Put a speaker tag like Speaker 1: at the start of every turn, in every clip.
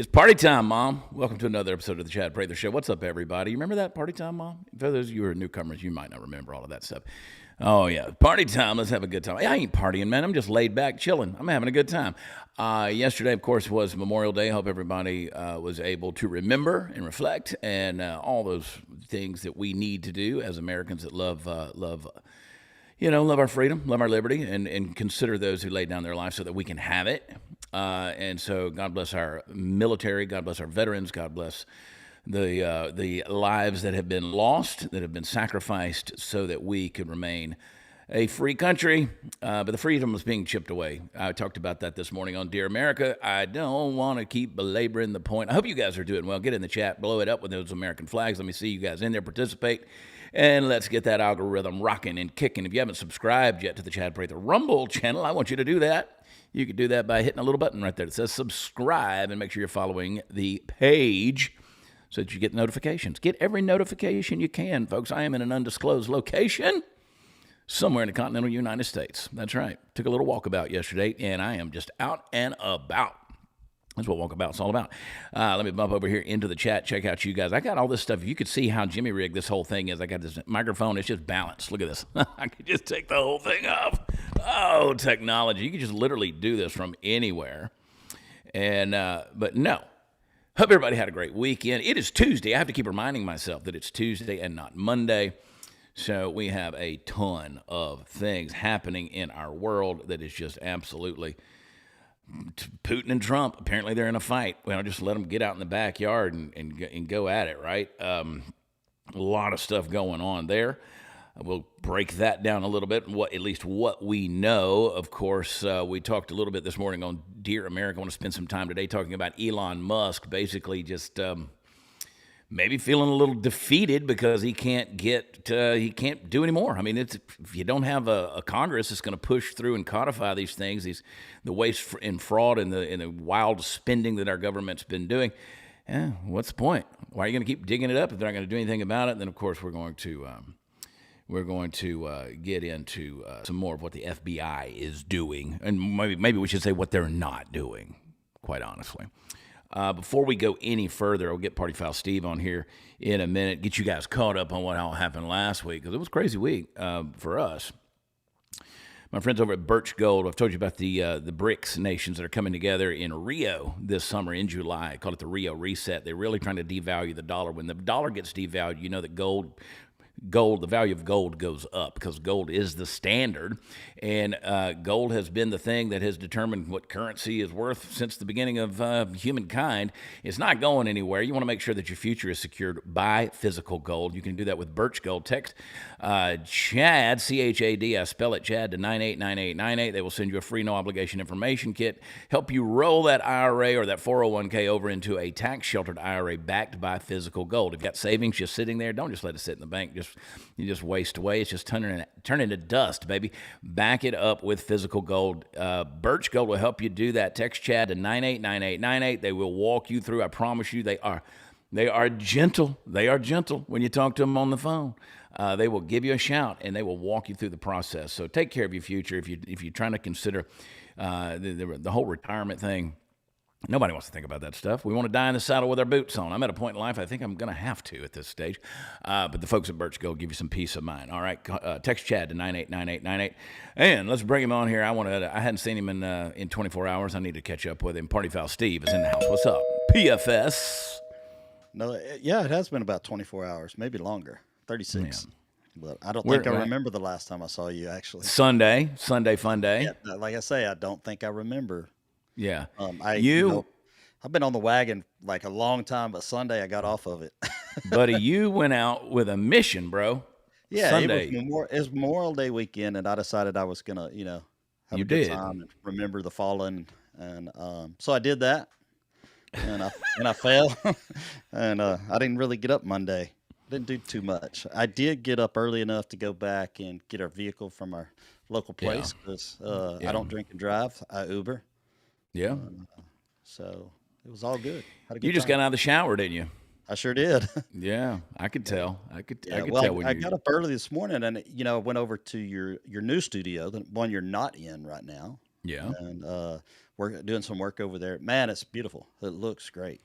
Speaker 1: It's party time, Mom. Welcome to another episode of the Chad Prather Show. What's up, everybody? You remember that party time, Mom? For those of you who are newcomers, you might not remember all of that stuff. Oh, yeah. Party time. Let's have a good time. I ain't partying, man. I'm just laid back, chilling. I'm having a good time. Yesterday, of course, was Memorial Day. I hope everybody was able to remember and reflect and all those things that we need to do as Americans that love our freedom, love our liberty, and consider those who laid down their lives so that we can have it. And so God bless our military, God bless our veterans, God bless the lives that have been lost, that have been sacrificed so that we could remain a free country. But the freedom is being chipped away. I talked about that this morning on Dear America. I don't want to keep belaboring the point. I hope you guys are doing well. Get in the chat, blow it up with those American flags. Let me see you guys in there, participate. And let's get that algorithm rocking and kicking. If you haven't subscribed yet to the Chad Prather Rumble channel, I want you to do that. You can do that by hitting a little button right there that says subscribe, and make sure you're following the page so that you get notifications. Get every notification you can, folks. I am in an undisclosed location somewhere in the continental United States. That's right. Took a little walkabout yesterday, and I am just out and about. That's what walkabout's all about. Let me bump over here into the chat. Check out you guys. I got all this stuff. If you could see how Jimmy rigged this whole thing is, I got this microphone. It's just balanced. Look at this. I could just take the whole thing off. Oh, technology. You can just literally do this from anywhere. And but no. Hope everybody had a great weekend. It is Tuesday. I have to keep reminding myself that it's Tuesday and not Monday. So we have a ton of things happening in our world that is just absolutely... Putin and Trump, apparently they're in a fight. Well, just let them get out in the backyard and go at it, right? A lot of stuff going on there. We'll break that down a little bit, at least what we know. Of course, we talked a little bit this morning on Dear America. I want to spend some time today talking about Elon Musk, basically just maybe feeling a little defeated because he can't do anymore. I mean, if you don't have a Congress that's going to push through and codify these things, the waste and fraud and the wild spending that our government's been doing, what's the point? Why are you going to keep digging it up if they're not going to do anything about it? And then, of course, we're going to get into some more of what the FBI is doing, and maybe we should say what they're not doing, quite honestly. Before we go any further, I'll get Party Foul Steve on here in a minute, get you guys caught up on what all happened last week, because it was a crazy week for us. My friends over at Birch Gold, I've told you about the BRICS nations that are coming together in Rio this summer in July. I call it the Rio Reset. They're really trying to devalue the dollar. When the dollar gets devalued, you know that gold, the value of gold goes up because gold is the standard, and gold has been the thing that has determined what currency is worth since the beginning of humankind. It's not going anywhere. You want to make sure that your future is secured by physical gold. You can do that with Birch Gold. Text CHAD, C-H-A-D, I spell it CHAD, to 989898. They will send you a free no obligation information kit, help you roll that IRA or that 401k over into a tax sheltered IRA backed by physical gold. If you've got savings just sitting there, don't just let it sit in the bank. You just waste away. It's just turning into dust, baby. Back it up with physical gold. Birch Gold will help you do that. Text CHAD to 989898. They will walk you through. I promise you, they are gentle. They are gentle when you talk to them on the phone. They will give you a shout and they will walk you through the process. So take care of your future. If you're trying to consider the whole retirement thing. Nobody wants to think about that stuff. We want to die in the saddle with our boots on. I'm at a point in life I think I'm going to have to at this stage. But the folks at Birch Gold give you some peace of mind. All right, text Chad to 989898. And let's bring him on here. I hadn't seen him in 24 hours. I need to catch up with him. Party Foul Steve is in the house. What's up? PFS.
Speaker 2: No, yeah, it has been about 24 hours, maybe longer, 36. Yeah. But I don't think I remember the last time I saw you, actually.
Speaker 1: Sunday fun day.
Speaker 2: Yeah, like I say, I don't think I remember.
Speaker 1: Yeah.
Speaker 2: I've been on the wagon like a long time, but Sunday I got off of it.
Speaker 1: Buddy, you went out with a mission, bro.
Speaker 2: Yeah,
Speaker 1: Sunday.
Speaker 2: It was Memorial Day weekend, and I decided I was gonna, have a good time and remember the fallen, and so I did that, and I fell, and I didn't really get up Monday. Didn't do too much. I did get up early enough to go back and get our vehicle from our local place because I don't drink and drive. I Uber.
Speaker 1: Yeah.
Speaker 2: So it was all good.
Speaker 1: You just got out of the shower, didn't you?
Speaker 2: I sure did.
Speaker 1: Yeah, I could tell. I could tell.
Speaker 2: I got up early this morning and, went over to your new studio, the one you're not in right now.
Speaker 1: Yeah.
Speaker 2: and we're doing some work over there. Man, it's beautiful. It looks great.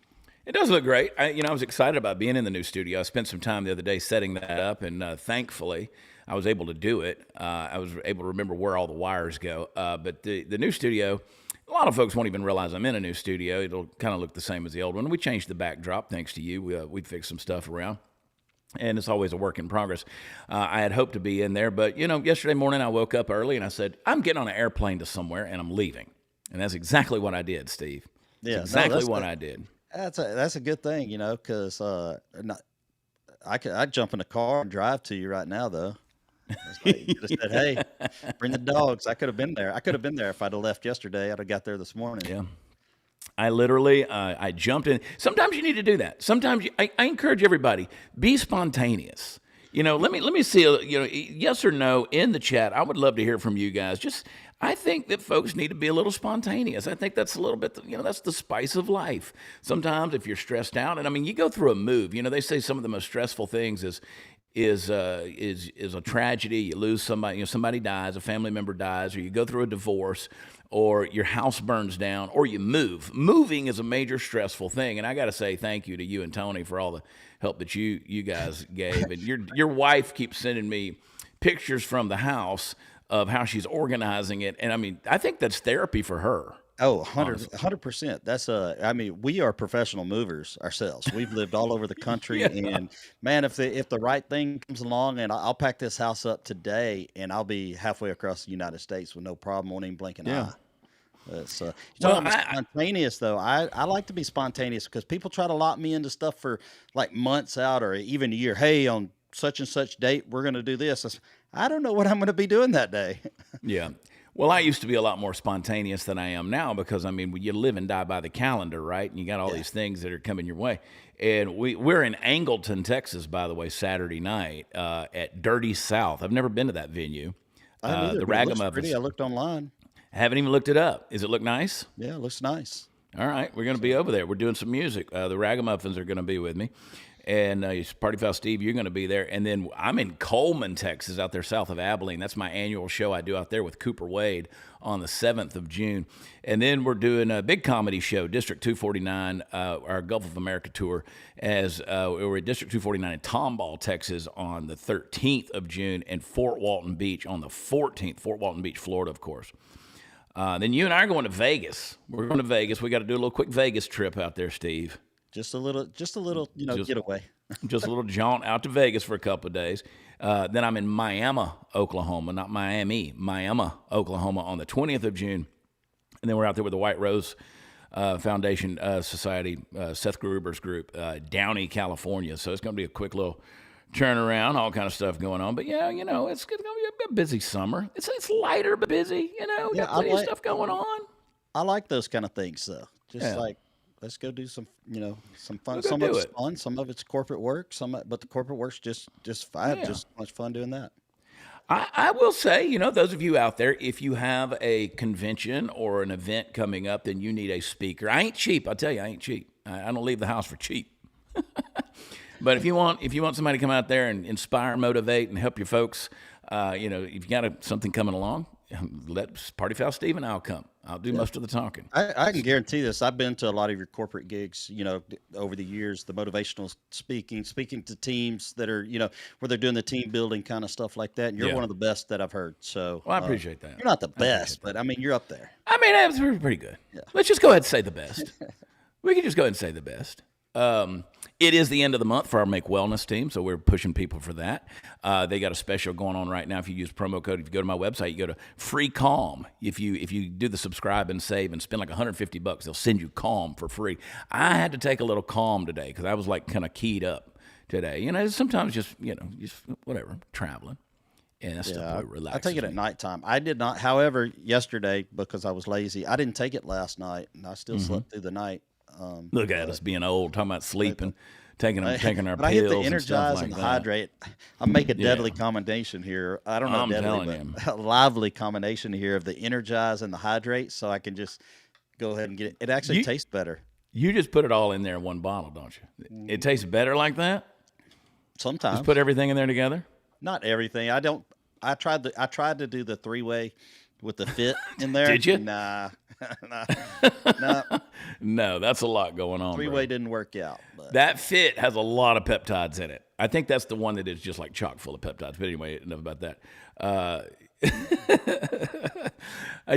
Speaker 1: It does look great. I was excited about being in the new studio. I spent some time the other day setting that up, and thankfully, I was able to do it. I was able to remember where all the wires go. But the new studio, a lot of folks won't even realize I'm in a new studio. It'll kind of look the same as the old one. We changed the backdrop, thanks to you. We fixed some stuff around. And it's always a work in progress. I had hoped to be in there, but, yesterday morning I woke up early and I said, I'm getting on an airplane to somewhere and I'm leaving. And that's exactly what I did, Steve.
Speaker 2: Yeah,
Speaker 1: exactly what I did.
Speaker 2: That's a good thing, because I'd jump in a car and drive to you right now, though. Like, you just said, "Hey, bring the dogs." I could have been there. I could have been there if I'd have left yesterday. I'd have got there this morning.
Speaker 1: Yeah. I literally, I jumped in. Sometimes you need to do that. Sometimes I encourage everybody, be spontaneous. Let me see, yes or no in the chat. I would love to hear from you guys. I think that folks need to be a little spontaneous. I think that's a little bit, that's the spice of life. Sometimes if you're stressed out, and you go through a move. They say some of the most stressful things is a tragedy. You lose somebody, somebody dies, a family member dies, or you go through a divorce, or your house burns down, or you move. Moving is a major stressful thing, and I got to say thank you to you and Tony for all the help that you guys gave. And your wife keeps sending me pictures from the house of how she's organizing it, and I think that's therapy for her.
Speaker 2: Oh, 100%. That's we are professional movers ourselves. We've lived all over the country,
Speaker 1: Yeah.
Speaker 2: and man, if the right thing comes along, and I'll pack this house up today, and I'll be halfway across the United States with no problem, won't even blink an eye. It's you're talking about spontaneous though. I like to be spontaneous because people try to lock me into stuff for like months out or even a year. Hey, on such and such date, we're going to do this. I don't know what I'm going to be doing that day.
Speaker 1: Yeah. Well, I used to be a lot more spontaneous than I am now because, you live and die by the calendar, right? And you got all these things that are coming your way. And we're in Angleton, Texas, by the way, Saturday night at Dirty South. I've never been to that venue. The Ragamuffins.
Speaker 2: I looked online.
Speaker 1: Haven't even looked it up. Does it look nice?
Speaker 2: Yeah, it looks nice.
Speaker 1: All right. We're going to be over there. We're doing some music. The Ragamuffins are going to be with me. And Party Foul Steve, you're going to be there. And then I'm in Coleman, Texas, out there south of Abilene. That's my annual show I do out there with Cooper Wade on the 7th of June. And then we're doing a big comedy show, District 249, our Gulf of America tour, as we're at District 249 in Tomball, Texas on the 13th of June, and Fort Walton Beach on the 14th, Fort Walton Beach, Florida, of course. Then you and I are going to Vegas. We're going to Vegas. We got to do a little quick Vegas trip out there, Steve.
Speaker 2: Just a little, getaway.
Speaker 1: Just a little jaunt out to Vegas for a couple of days. Then I'm in Miami, Oklahoma, not Miami, Miami, Oklahoma on the 20th of June. And then we're out there with the White Rose Foundation Society, Seth Gruber's group, Downey, California. So it's going to be a quick little turnaround, all kind of stuff going on. But yeah, it's going to be a busy summer. It's lighter but busy, got plenty of stuff going on.
Speaker 2: I like those kind of things though. Let's go do some, some fun. Some of it's fun, some of it's corporate work. But the corporate work's just fine. Yeah. Just much fun doing that.
Speaker 1: I will say, those of you out there, if you have a convention or an event coming up, then you need a speaker. I ain't cheap. I tell you, I ain't cheap. I don't leave the house for cheap. But if you want somebody to come out there and inspire, motivate, and help your folks, if you got something coming along, let Party Foul Steve and I'll come. I'll do most of the talking.
Speaker 2: I can guarantee this. I've been to a lot of your corporate gigs, over the years, the motivational speaking to teams that are, where they're doing the team building kind of stuff like that. And you're one of the best that I've heard. So
Speaker 1: I appreciate that.
Speaker 2: You're not the best, but you're up there.
Speaker 1: That's pretty good. Yeah. Let's just go ahead and say the best. We can just go ahead and say the best. It is the end of the month for our Make Wellness team, so we're pushing people for that. They got a special going on right now. If you use promo code, if you go to my website, you go to Free Calm. If you do the subscribe and save and spend like $150, they'll send you Calm for free. I had to take a little Calm today because I was like kind of keyed up today. Sometimes just whatever, traveling. And that's stuff really relaxes
Speaker 2: I take it at nighttime. I did not, however, yesterday, because I was lazy, I didn't take it last night, and I still slept through the night.
Speaker 1: Look at us being old, talking about sleeping, taking our pills.
Speaker 2: I hit the energize and the hydrate. I make a deadly combination here. I don't know,
Speaker 1: I'm telling
Speaker 2: but a lively combination here of the energize and the hydrate, so I can just go ahead and get it. It actually tastes better.
Speaker 1: You just put it all in there in one bottle, don't you? It tastes better like that?
Speaker 2: Sometimes.
Speaker 1: Just put everything in there together?
Speaker 2: Not everything. I tried to do the 3-way with the fit in there.
Speaker 1: Did you?
Speaker 2: Nah. Nah.
Speaker 1: No, that's a lot going on.
Speaker 2: Three-way didn't work out. But.
Speaker 1: That fit has a lot of peptides in it. I think that's the one that is just like chock full of peptides. But anyway, enough about that.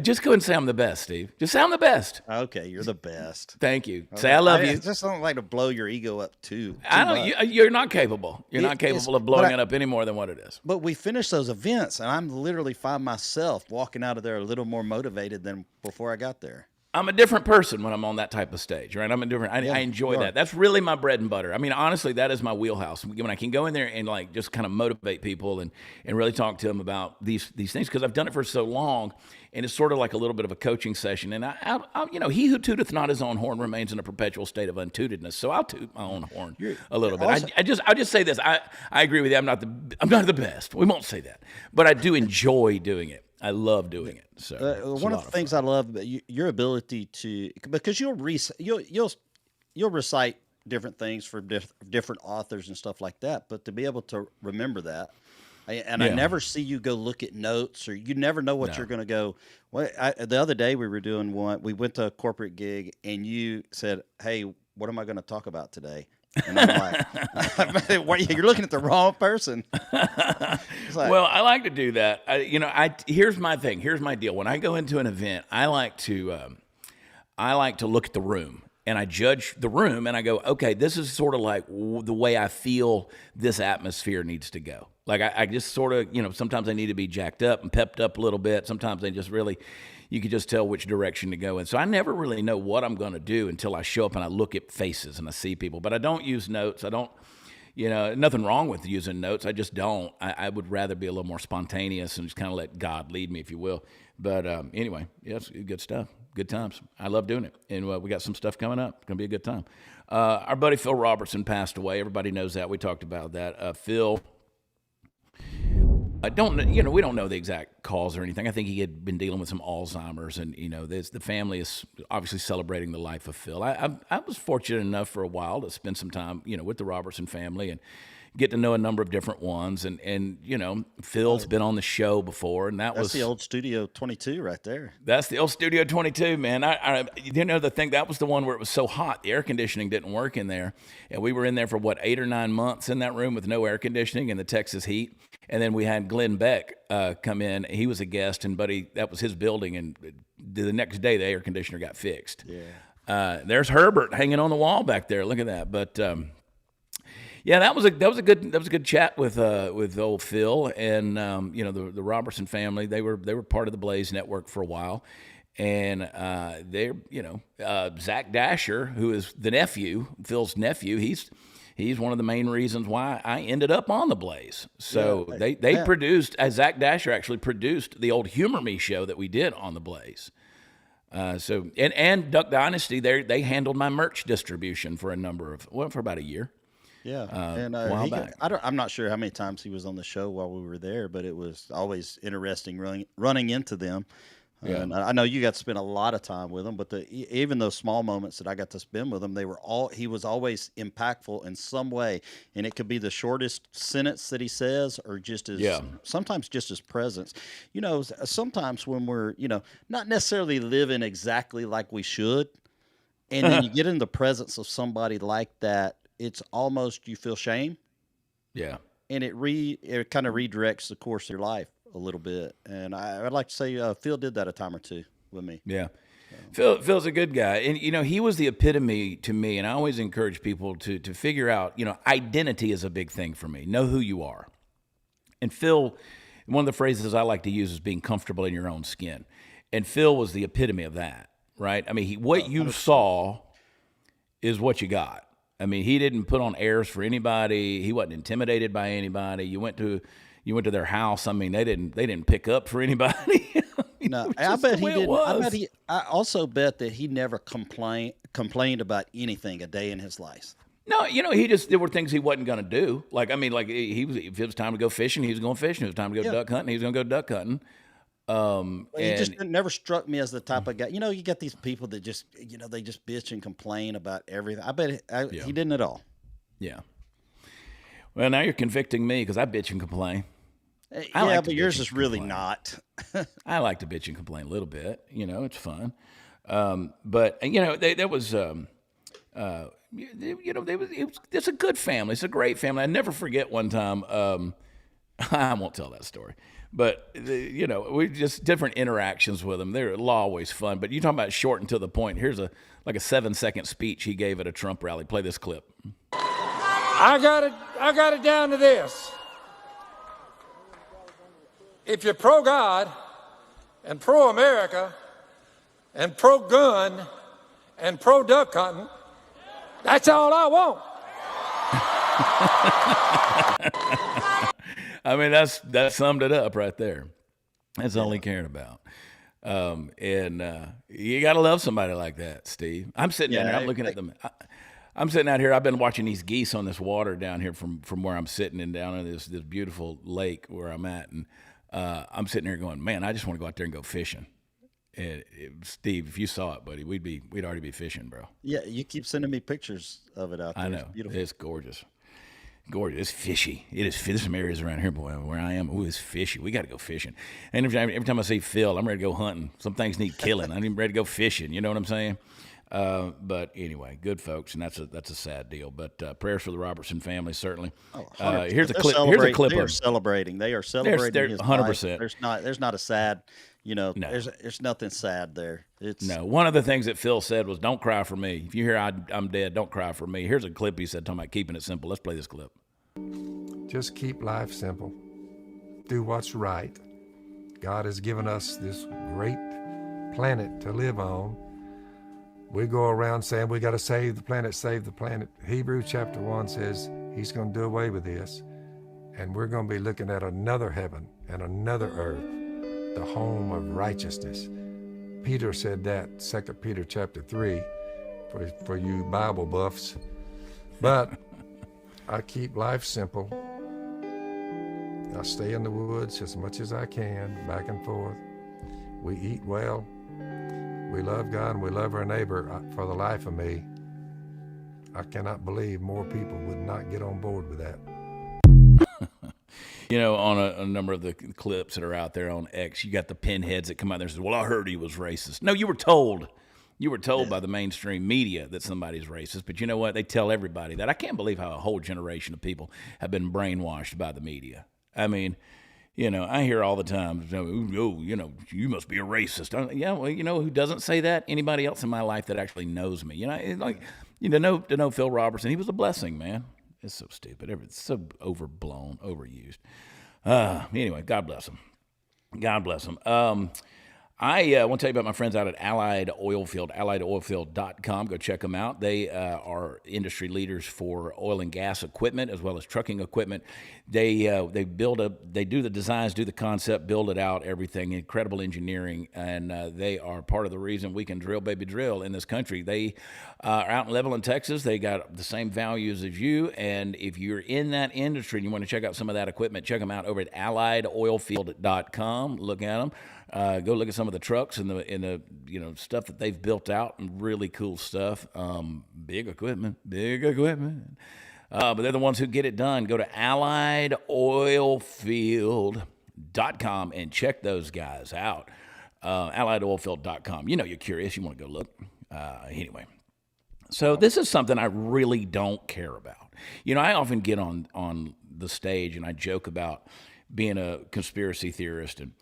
Speaker 1: Just go and say I'm the best, Steve. Just say I'm the best.
Speaker 2: Okay, you're the best.
Speaker 1: Thank you. Say I love you.
Speaker 2: I just don't like to blow your ego up too
Speaker 1: I don't. You're not capable. You're not capable of blowing it up any more than what it is.
Speaker 2: But we finished those events, and I'm literally find myself walking out of there a little more motivated than before I got there.
Speaker 1: I'm a different person when I'm on that type of stage, right? I enjoy that. That's really my bread and butter. I mean, honestly, that is my wheelhouse. When I can go in there and like just kind of motivate people and really talk to them about these things, because I've done it for so long, and it's sort of like a little bit of a coaching session. And I he who tooteth not his own horn remains in a perpetual state of untootedness. So I'll toot my own horn a little bit. I'll just say this. I agree with you. I'm not the best. We won't say that, but I do enjoy doing it. I love doing it. So
Speaker 2: one of the things I love about your ability to, because you'll recite different things for different authors and stuff like that, but to be able to remember that, I never see you go look at notes, or you never know what you're going to go. Well, the other day we were doing one. We went to a corporate gig, and you said, "Hey, what am I going to talk about today?" And I'm like, "You're looking at the wrong person."
Speaker 1: Well, I like to do that. Here's my thing. Here's my deal. When I go into an event, I like to look at the room, and I judge the room, and I go, okay, this is sort of like the way I feel this atmosphere needs to go. Like I just sort of, sometimes I need to be jacked up and pepped up a little bit. Sometimes they just really, you can just tell which direction to go in. So I never really know what I'm going to do until I show up and I look at faces and I see people. But I don't use notes. I don't, nothing wrong with using notes. I just don't. I would rather be a little more spontaneous and just kind of let God lead me, if you will. But anyway, it's good stuff. Good times. I love doing it. And we got some stuff coming up. It's going to be a good time. Our buddy Phil Robertson passed away. Everybody knows that. We talked about that. Phil... we don't know the exact cause or anything. I think he had been dealing with some Alzheimer's, and the family is obviously celebrating the life of Phil. I was fortunate enough for a while to spend some time, with the Robertson family and get to know a number of different ones. And Phil's been on the show before, and that's
Speaker 2: the old Studio 22 right there.
Speaker 1: That's the old Studio 22, man. The thing, that was the one where it was so hot, the air conditioning didn't work in there, and we were in there for 8 or 9 months in that room with no air conditioning and the Texas heat. And then we had Glenn Beck come in. He was a guest, and that was his building. And the next day, the air conditioner got fixed. Yeah. There's Herbert hanging on the wall back there. Look at that. But that was a good chat with old Phil and the Robertson family. They were part of the Blaze Network for a while, and Zach Dasher, who is the nephew, Phil's nephew, He's one of the main reasons why I ended up on the Blaze. So they produced, Zach Dasher actually produced the old Humor Me show that we did on the Blaze. And Duck Dynasty, they handled my merch distribution for for about a year.
Speaker 2: Yeah, and a while back. I'm not sure how many times he was on the show while we were there, but it was always interesting running into them. Yeah. And I know you got to spend a lot of time with him, but even those small moments that I got to spend with him, he was always impactful in some way. And it could be the shortest sentence that he says, or sometimes just his presence. Sometimes when we're, not necessarily living exactly like we should, and then you get in the presence of somebody like that, it's almost, you feel shame.
Speaker 1: Yeah.
Speaker 2: And it kind of redirects the course of your life a little bit. And I'd like to say Phil did that a time or two with me.
Speaker 1: Yeah. Phil's a good guy. And, he was the epitome to me. And I always encourage people to figure out, identity is a big thing for me. Know who you are. And Phil, one of the phrases I like to use is being comfortable in your own skin. And Phil was the epitome of that, right? I mean, what you saw is what you got. I mean, he didn't put on airs for anybody. He wasn't intimidated by anybody. You went to their house. I mean, they didn't pick up for anybody.
Speaker 2: No, I bet he didn't. I also bet that he never complained about anything a day in his life.
Speaker 1: No, there were things he wasn't going to do. Like, I mean, like if it was time to go fishing, he was going fishing. If it was time to go duck hunting, he was going to go duck hunting.
Speaker 2: He just never struck me as the type of guy. You get these people that just, they just bitch and complain about everything. I bet he didn't at all.
Speaker 1: Yeah. Well, now you're convicting me because I bitch and complain. I like
Speaker 2: but yours is really not.
Speaker 1: I like to bitch and complain a little bit. It's fun. But there was, it's a good family. It's a great family. I never forget one time. I won't tell that story, but we just different interactions with them. They're always fun. But you talking about short and to the point. Here's a 7-second speech he gave at a Trump rally. Play this clip.
Speaker 3: I got it down to this. If you're pro-God and pro-America and pro-gun and pro-duck hunting, that's all I want.
Speaker 1: I mean, that summed it up right there. That's all he cared about. And you got to love somebody like that, Steve. I'm sitting down here. I'm looking at them. I'm sitting out here. I've been watching these geese on this water down here from where I'm sitting and down in this beautiful lake where I'm at. And I'm sitting here going, man, I just want to go out there and go fishing. And Steve, if you saw it, buddy, we'd already be fishing, bro.
Speaker 2: Yeah, you keep sending me pictures of it out there.
Speaker 1: I know. It's gorgeous. Gorgeous. It's fishy. It is. There's some areas around here, boy, where I am. Ooh, it's fishy. We got to go fishing. And every time I see Phil, I'm ready to go hunting. Some things need killing. I'm ready to go fishing. You know what I'm saying? But anyway, good folks, and that's a sad deal. But prayers for the Robertson family, certainly. Here's a clip. Here's a clip.
Speaker 2: They're celebrating. They are celebrating.
Speaker 1: They're
Speaker 2: his
Speaker 1: 100%.
Speaker 2: life. There's not a sad.
Speaker 1: No.
Speaker 2: There's nothing sad there.
Speaker 1: No. One of the things that Phil said was, "Don't cry for me. If you hear I'm dead, don't cry for me." Here's a clip he said talking about keeping it simple. Let's play this clip.
Speaker 3: Just keep life simple. Do what's right. God has given us this great planet to live on. We go around saying we got to save the planet, save the planet. Hebrews chapter 1 says he's going to do away with this. And we're going to be looking at another heaven and another earth, the home of righteousness. Peter said that, 2 Peter chapter 3, for you Bible buffs. But I keep life simple. I stay in the woods as much as I can, back and forth. We eat well. We love God and we love our neighbor. For the life of me, I cannot believe more people would not get on board with that.
Speaker 1: On a number of the clips that are out there on X, you got the pinheads that come out there and say, well, I heard he was racist. No, you were told. You were told by the mainstream media that somebody's racist, but you know what? They tell everybody that. I can't believe how a whole generation of people have been brainwashed by the media. I mean, I hear all the time, you must be a racist. Yeah, well, who doesn't say that? Anybody else in my life that actually knows me. To know Phil Robertson, he was a blessing, man. It's so stupid. It's so overblown, overused. Anyway, God bless him. God bless him. I want to tell you about my friends out at Allied Oilfield, alliedoilfield.com. Go check them out. They are industry leaders for oil and gas equipment as well as trucking equipment. They do the designs, do the concept, build it out, everything. Incredible engineering, and they are part of the reason we can drill, baby, drill in this country. They are out in Levelland, Texas. They got the same values as you, and if you're in that industry and you want to check out some of that equipment, check them out over at alliedoilfield.com. Look at them. Go look at some of the trucks and the stuff that they've built out, and really cool stuff. Big equipment. But they're the ones who get it done. Go to alliedoilfield.com and check those guys out. Alliedoilfield.com. You're curious. You want to go look. Anyway. So this is something I really don't care about. I often get on the stage and I joke about being a conspiracy theorist, and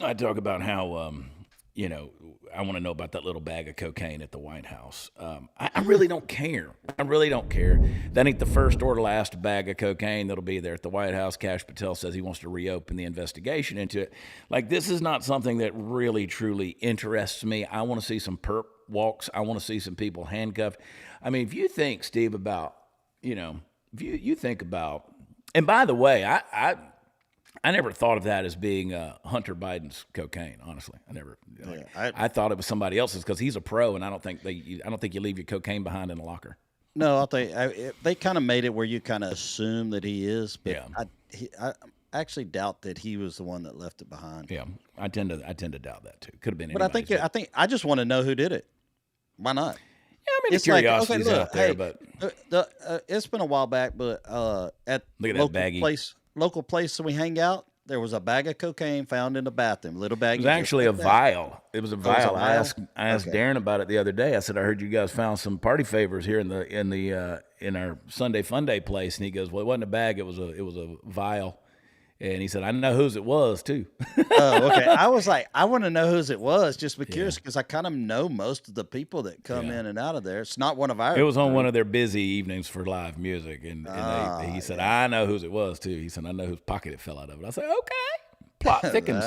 Speaker 1: I talk about how, I want to know about that little bag of cocaine at the White House. I really don't care. I really don't care. That ain't the first or last bag of cocaine that'll be there at the White House. Kash Patel says he wants to reopen the investigation into it. This is not something that really, truly interests me. I want to see some perp walks. I want to see some people handcuffed. I mean, if you think, Steve, about, if you think about, and by the way, I never thought of that as being Hunter Biden's cocaine. Honestly, I never. I thought it was somebody else's because he's a pro, and I don't think you leave your cocaine behind in a locker.
Speaker 2: No, I think they kind of made it where you kind of assume that he is, but
Speaker 1: yeah.
Speaker 2: I actually doubt that he was the one that left it behind.
Speaker 1: Yeah, I tend to doubt that too. Could have been.
Speaker 2: But I think I just want to know who did it. Why not?
Speaker 1: Yeah, I mean, the curiosity's out there, but
Speaker 2: it's been a while back, but at
Speaker 1: look at
Speaker 2: local
Speaker 1: that baggie.
Speaker 2: place. local place that we hang out, there was a bag of cocaine found in the bathroom. Little bag.
Speaker 1: It was actually a vial. It was a vial.
Speaker 2: I
Speaker 1: asked Darren about it the other day. I said, I heard you guys found some party favors here in our Sunday Fun Day place, and he goes, well, it wasn't a bag. It was a vial. And he said, I know whose it was, too.
Speaker 2: Oh, okay. I was like, I want to know whose it was, just to be curious, because I kind of know most of the people that come in and out of there. It's not one of ours.
Speaker 1: It was on one of their busy evenings for live music. And he said, I know whose it was, too. He said, I know whose pocket it fell out of it. I said, okay. Plot thickens.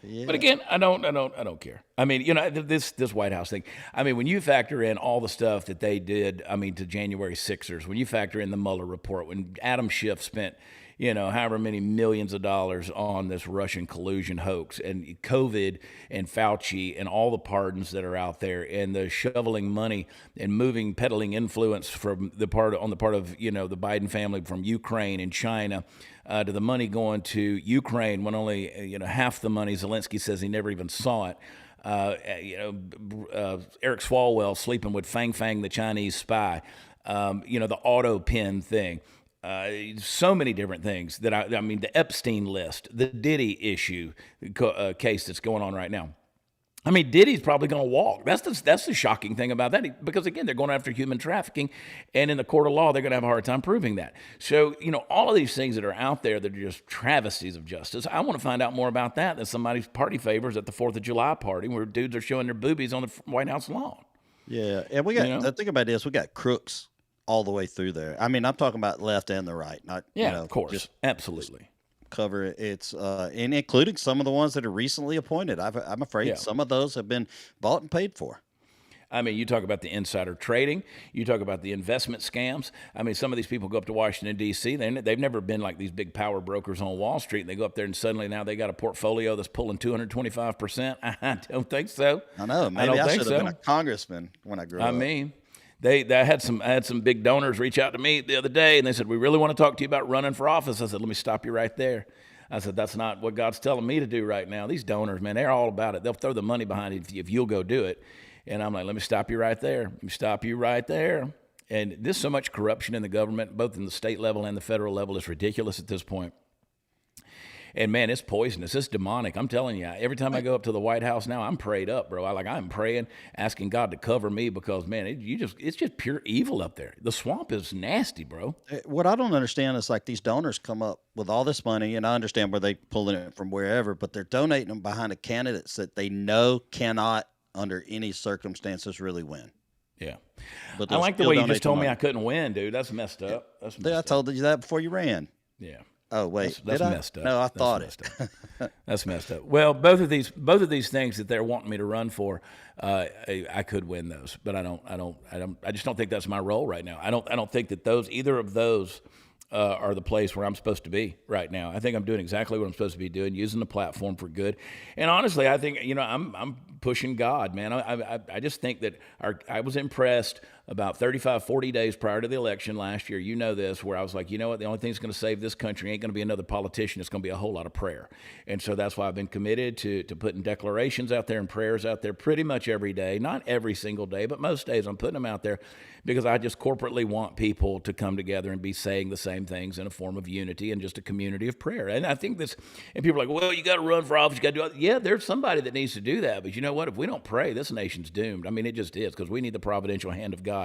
Speaker 2: Yeah.
Speaker 1: But again, I don't care. I mean, this White House thing. I mean, when you factor in all the stuff that they did, I mean, to January 6ers, when you factor in the Mueller report, when Adam Schiff spent, however many millions of dollars on this Russian collusion hoax, and COVID and Fauci and all the pardons that are out there, and the shoveling money and peddling influence from on the part of, the Biden family from Ukraine and China, to the money going to Ukraine when only, half the money, Zelensky says he never even saw it. Eric Swalwell sleeping with Fang Fang, the Chinese spy, the auto pen thing. So many different things that I mean, the Epstein list, the Diddy issue case that's going on right now. I mean, Diddy's probably going to walk. That's the shocking thing about that, because again, they're going after human trafficking, and in the court of law, they're going to have a hard time proving that. So, all of these things that are out there that are just travesties of justice. I want to find out more about that than somebody's party favors at the 4th of July party where dudes are showing their boobies on the White House lawn.
Speaker 2: Yeah, and we got the thing about this, we got crooks all the way through there. I mean, I'm talking about left and the right, not
Speaker 1: of course, absolutely.
Speaker 2: Cover it. It's and including some of the ones that are recently appointed. I'm afraid some of those have been bought and paid for.
Speaker 1: I mean, you talk about the insider trading. You talk about the investment scams. I mean, some of these people go up to Washington, D.C. They've never been like these big power brokers on Wall Street. And they go up there and suddenly now they got a portfolio that's pulling 225%. I don't think so.
Speaker 2: I know. Maybe I should have been a congressman when I grew up.
Speaker 1: I mean, I had some big donors reach out to me the other day, and they said, we really want to talk to you about running for office. I said, let me stop you right there. I said, that's not what God's telling me to do right now. These donors, man, they're all about it. They'll throw the money behind it if you'll go do it. And I'm like, let me stop you right there. Let me stop you right there. And there's so much corruption in the government, both in the state level and the federal level. It's ridiculous at this point. And man, it's poisonous. It's demonic. I'm telling you, every time I go up to the White House now, I'm prayed up, bro. I'm praying, asking God to cover me, because man, it's just pure evil up there. The swamp is nasty, bro.
Speaker 2: What I don't understand is like these donors come up with all this money, and I understand where they pulling it from wherever, but they're donating them behind the candidates that they know cannot, under any circumstances, really win.
Speaker 1: Yeah.
Speaker 2: But
Speaker 1: I like the way you just told me I couldn't win, dude. That's messed up.
Speaker 2: I told you that before you ran.
Speaker 1: Yeah.
Speaker 2: Oh wait,
Speaker 1: that's messed up.
Speaker 2: No, I thought it.
Speaker 1: That's messed up. Well, both of these things that they're wanting me to run for, I could win those, but I just don't think that's my role right now. I don't think that either of those are the place where I'm supposed to be right now. I think I'm doing exactly what I'm supposed to be doing, using the platform for good. And honestly, I think I'm pushing God, man. I just think that I was impressed about 35, 40 days prior to the election last year. You know this, where I was like, you know what? The only thing that's going to save this country ain't going to be another politician. It's going to be a whole lot of prayer. And so that's why I've been committed to putting declarations out there and prayers out there pretty much every day. Not every single day, but most days I'm putting them out there, because I just corporately want people to come together and be saying the same things in a form of unity and just a community of prayer. And I think this, and people are like, well, you got to run for office, you got to do it. Yeah, there's somebody that needs to do that. But you know what? If we don't pray, this nation's doomed. I mean, it just is, because we need the providential hand of God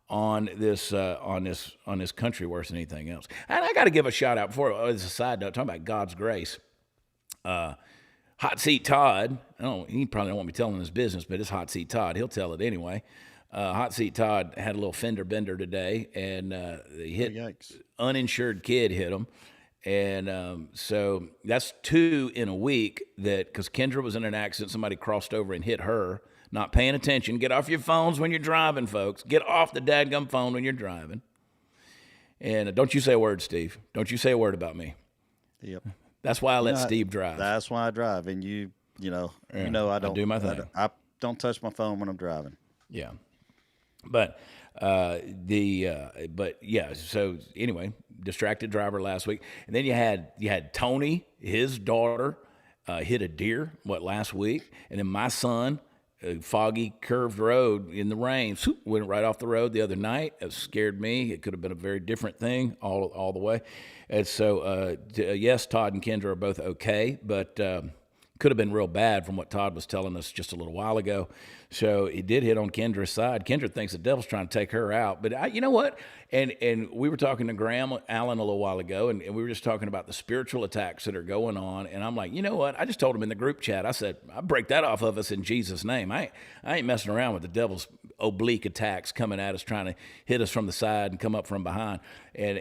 Speaker 1: on this country worse than anything else. And I got to give a shout out before, as a side note, talking about God's grace. Hot Seat Todd, he probably don't want me telling his business, but it's Hot Seat Todd. He'll tell it anyway. Hot Seat Todd had a little fender bender today, and uninsured kid hit him. And so that's 2 in a week, because Kendra was in an accident. Somebody crossed over and hit her. Not paying attention. Get off your phones when you're driving, folks. Get off the dadgum phone when you're driving. And don't you say a word, Steve. Don't you say a word about me.
Speaker 2: Yep.
Speaker 1: That's why I let Steve drive.
Speaker 2: That's why I drive. And you know I don't. I do my thing. I don't touch my phone when I'm driving.
Speaker 1: Yeah. But so anyway, distracted driver last week. And then you had Tony, his daughter, hit a deer last week, and then my son a foggy, curved road in the rain. Went right off the road the other night. It scared me. It could have been a very different thing all the way. And so, yes, Todd and Kendra are both okay, but could have been real bad from what Todd was telling us just a little while ago. So it did hit on Kendra's side. Kendra thinks the devil's trying to take her out. But you know what? And we were talking to Graham Allen a little while ago, and we were just talking about the spiritual attacks that are going on. And I'm like, you know what? I just told him in the group chat, I said, I break that off of us in Jesus' name. I ain't messing around with the devil's oblique attacks coming at us, trying to hit us from the side and come up from behind. And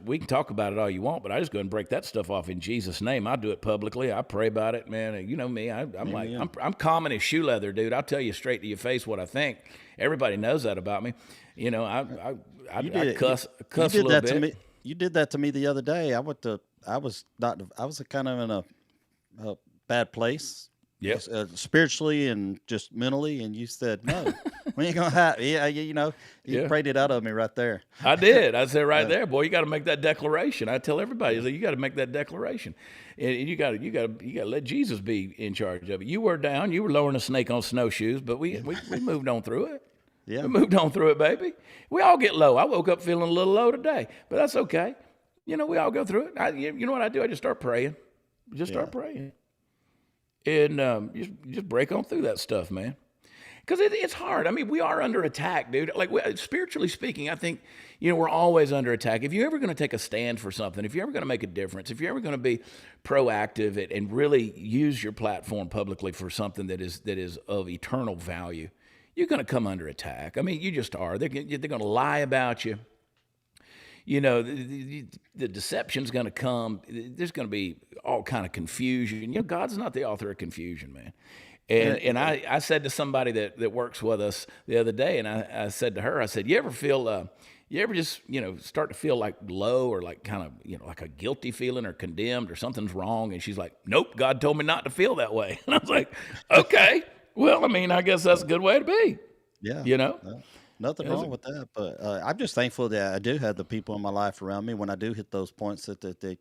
Speaker 1: we can talk about it all you want, but I just go and break that stuff off in Jesus' name. I do it publicly. I pray about it, man. You know me. I'm calm as shoe leather, dude. I'll tell you straight to your face what I think. Everybody knows that about me. You know, I cuss a little bit.
Speaker 2: You did that to me the other day. I was kind of in a bad place.
Speaker 1: Yes,
Speaker 2: spiritually and just mentally, and you said no. We ain't gonna have. Yeah, you prayed it out of me right there.
Speaker 1: I did. I said right there, boy, you got to make that declaration. I tell everybody, you got to make that declaration, and you got to let Jesus be in charge of it. You were down, you were lowering a snake on snowshoes, but we moved on through it.
Speaker 2: Yeah,
Speaker 1: we moved on through it, baby. We all get low. I woke up feeling a little low today, but that's okay. You know, we all go through it. You know what I do? I just start praying. Start praying. And just break on through that stuff, man. Because it's hard. I mean, we are under attack, dude. Like, spiritually speaking, I think, we're always under attack. If you're ever going to take a stand for something, if you're ever going to make a difference, if you're ever going to be proactive and really use your platform publicly for something that is of eternal value, you're going to come under attack. I mean, you just are. They're going to lie about you. You know, the deception's going to come. There's going to be all kind of confusion. God's not the author of confusion, man. And I said to somebody that works with us the other day, and I said to her, I said, you ever just, start to feel like low or like kind of, like a guilty feeling or condemned or something's wrong? And she's like, nope, God told me not to feel that way. And I was like, okay, well, I mean, I guess that's a good way to be.
Speaker 2: Yeah. Nothing wrong with that, but I'm just thankful that I do have the people in my life around me when I do hit those points that they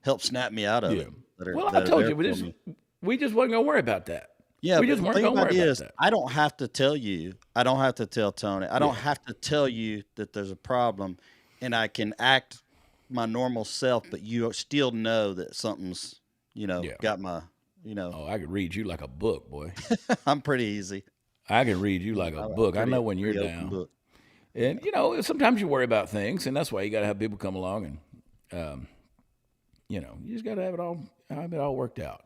Speaker 2: help snap me out of it.
Speaker 1: I told you, we just wasn't going to worry about that.
Speaker 2: Yeah,
Speaker 1: we just weren't going to worry about that.
Speaker 2: I don't have to tell you. I don't have to tell Tony. I don't have to tell you that there's a problem, and I can act my normal self, but you still know that something's, got my,
Speaker 1: Oh, I could read you like a book, boy.
Speaker 2: I'm pretty easy.
Speaker 1: I can read you like a book. I know when you're down. Book. And, sometimes you worry about things, and that's why you got to have people come along and, you just got to have it all worked out.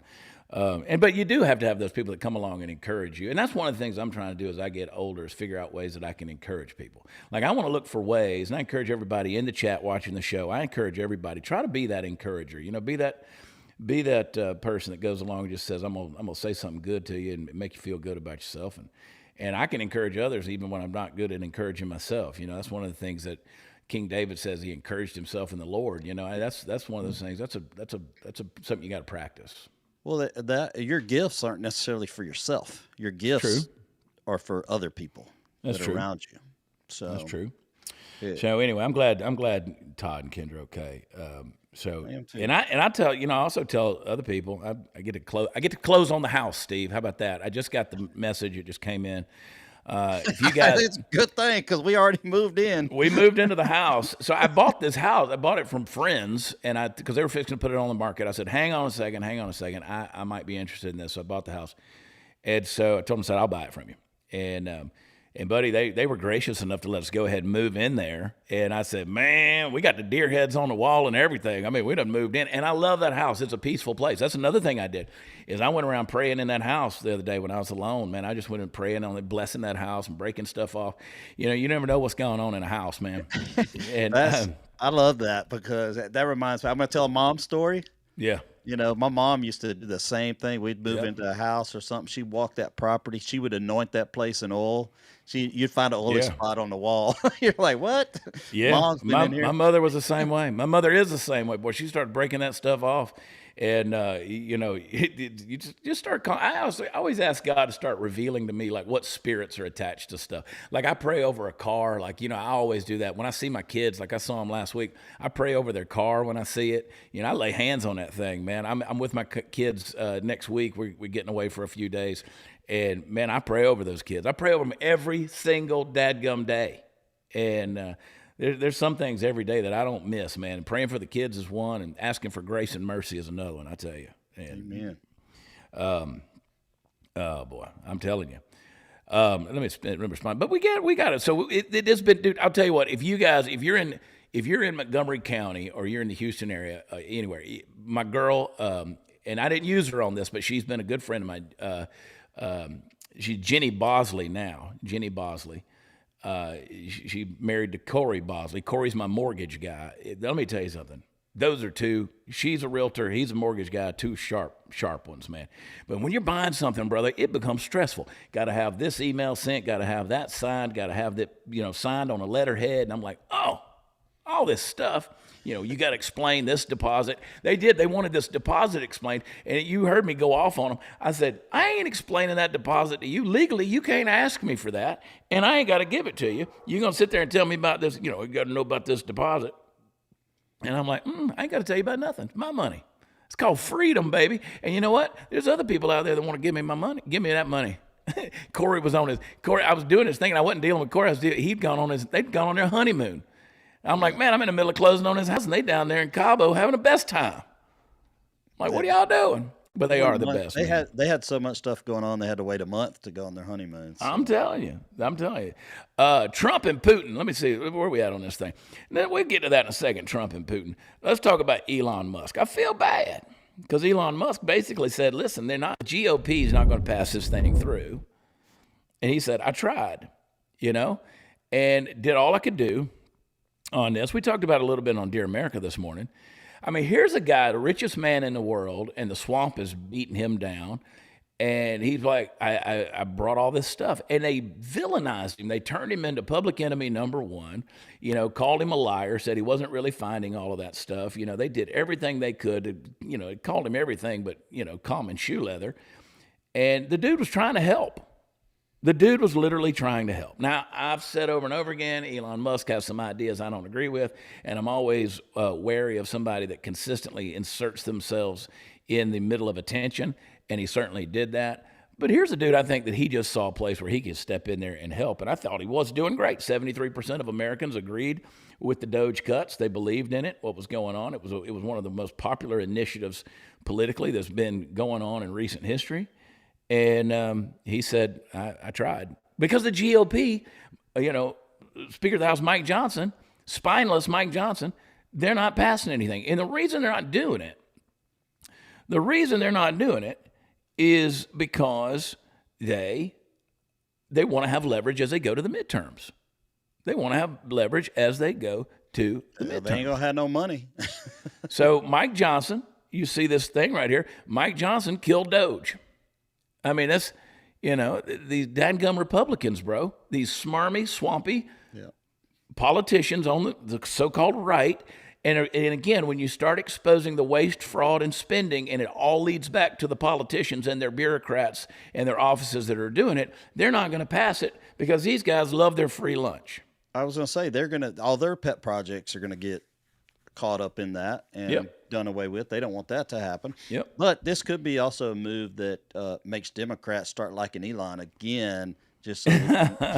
Speaker 1: But you do have to have those people that come along and encourage you. And that's one of the things I'm trying to do as I get older is figure out ways that I can encourage people. Like I want to look for ways, and I encourage everybody in the chat watching the show. I encourage everybody, try to be that encourager, be that person that goes along and just says, I'm gonna say something good to you and make you feel good about yourself. And I can encourage others even when I'm not good at encouraging myself. That's one of the things that King David says he encouraged himself in the Lord. That's one of those things. That's something you got to practice.
Speaker 2: Well, that your gifts aren't necessarily for yourself. Your gifts are for other people that are around you. So
Speaker 1: that's true. So anyway, I'm glad Todd and Kendra are okay. And I tell I also tell other people I get to close on the house, Steve. How about that? I just got the message. It just came in. If you guys,
Speaker 2: it's a good thing because we already moved in.
Speaker 1: We moved into the house. So I bought this house. I bought it from friends, and because they were fixing to put it on the market. I said, hang on a second. I might be interested in this. So I bought the house. And so I told them, I said, I'll buy it from you. And buddy, they were gracious enough to let us go ahead and move in there. And I said, man, we got the deer heads on the wall and everything. I mean, we done moved in. And I love that house. It's a peaceful place. That's another thing I did is I went around praying in that house the other day when I was alone. Man, I just went and praying on it, blessing that house and breaking stuff off. You never know what's going on in a house, man. And
Speaker 2: I love that because that reminds me. I'm going to tell a mom story.
Speaker 1: Yeah.
Speaker 2: My mom used to do the same thing. We'd move into a house or something. She'd walk that property. She would anoint that place in oil. You'd find an oily spot on the wall. You're like, what?
Speaker 1: Yeah. My mother was the same way. My mother is the same way. Boy, she started breaking that stuff off. And, you just start calling. I always ask God to start revealing to me, like, what spirits are attached to stuff. Like, I pray over a car. Like, I always do that. When I see my kids, like I saw them last week, I pray over their car when I see it. I lay hands on that thing, man. I'm with my kids next week. We're getting away for a few days. And, man, I pray over those kids. I pray over them every single dadgum day. And there's some things every day that I don't miss, man. And praying for the kids is one, and asking for grace and mercy is another one, I tell you. And,
Speaker 2: Amen.
Speaker 1: Oh, boy, I'm telling you. Let me respond. But we got it. So it has been, dude, I'll tell you what, if you're in Montgomery County or you're in the Houston area, anywhere, my girl, and I didn't use her on this, but she's been a good friend of mine. She's Jenny Bosley now. Jenny Bosley. She married to Corey Bosley. Corey's my mortgage guy. Let me tell you something. Those are two. She's a realtor. He's a mortgage guy. Two sharp ones, man. But when you're buying something, brother, it becomes stressful. Got to have this email sent. Got to have that signed. Got to have that, signed on a letterhead. And I'm like, oh, all this stuff. You got to explain this deposit. They did. They wanted this deposit explained. And you heard me go off on them. I said, I ain't explaining that deposit to you. Legally, you can't ask me for that. And I ain't got to give it to you. You're going to sit there and tell me about this. You got to know about this deposit. And I'm like, I ain't got to tell you about nothing. It's my money. It's called freedom, baby. And you know what? There's other people out there that want to give me my money. Give me that money. Corey I was doing this thing, and I wasn't dealing with Corey. They'd gone on their honeymoon. I'm like, man, I'm in the middle of closing on his house, and they down there in Cabo having the best time. I'm like, what are y'all doing? But they are the best.
Speaker 2: They had so much stuff going on, they had to wait a month to go on their honeymoon. So.
Speaker 1: I'm telling you. Trump and Putin. Let me see, where are we at on this thing? Then we'll get to that in a second, Trump and Putin. Let's talk about Elon Musk. I feel bad because Elon Musk basically said, listen, the GOP is not going to pass this thing through. And he said, I tried, and did all I could do on this. We talked about it a little bit on Dear America this morning. I mean, here's a guy, the richest man in the world, and the swamp is beating him down. And he's like, I brought all this stuff. And they villainized him. They turned him into public enemy number one, called him a liar, said he wasn't really finding all of that stuff. They did everything they could. Called him everything but, common shoe leather. And the dude was trying to help. The dude was literally trying to help. Now, I've said over and over again, Elon Musk has some ideas I don't agree with, and I'm always wary of somebody that consistently inserts themselves in the middle of attention, and he certainly did that. But here's a dude I think that he just saw a place where he could step in there and help, and I thought he was doing great. 73% of Americans agreed with the DOGE cuts. They believed in it, what was going on. It was one of the most popular initiatives politically that's been going on in recent history. And he said, I tried. Because the GOP, Speaker of the House Mike Johnson, spineless Mike Johnson, they're not passing anything. And the reason they're not doing it is because they want to have leverage as they go to the midterms. They want to have leverage as they go to the midterms.
Speaker 2: They ain't going to have no money.
Speaker 1: So Mike Johnson, you see this thing right here, Mike Johnson killed DOGE. I mean, that's, these dadgum Republicans, bro, these smarmy, swampy politicians on the so-called right. And again, when you start exposing the waste, fraud, and spending, and it all leads back to the politicians and their bureaucrats and their offices that are doing it, they're not going to pass it because these guys love their free lunch.
Speaker 2: I was going to say, all their pet projects are going to get caught up in that and done away with. They don't want that to happen.
Speaker 1: Yep.
Speaker 2: But this could be also a move that makes Democrats start liking Elon again. Just so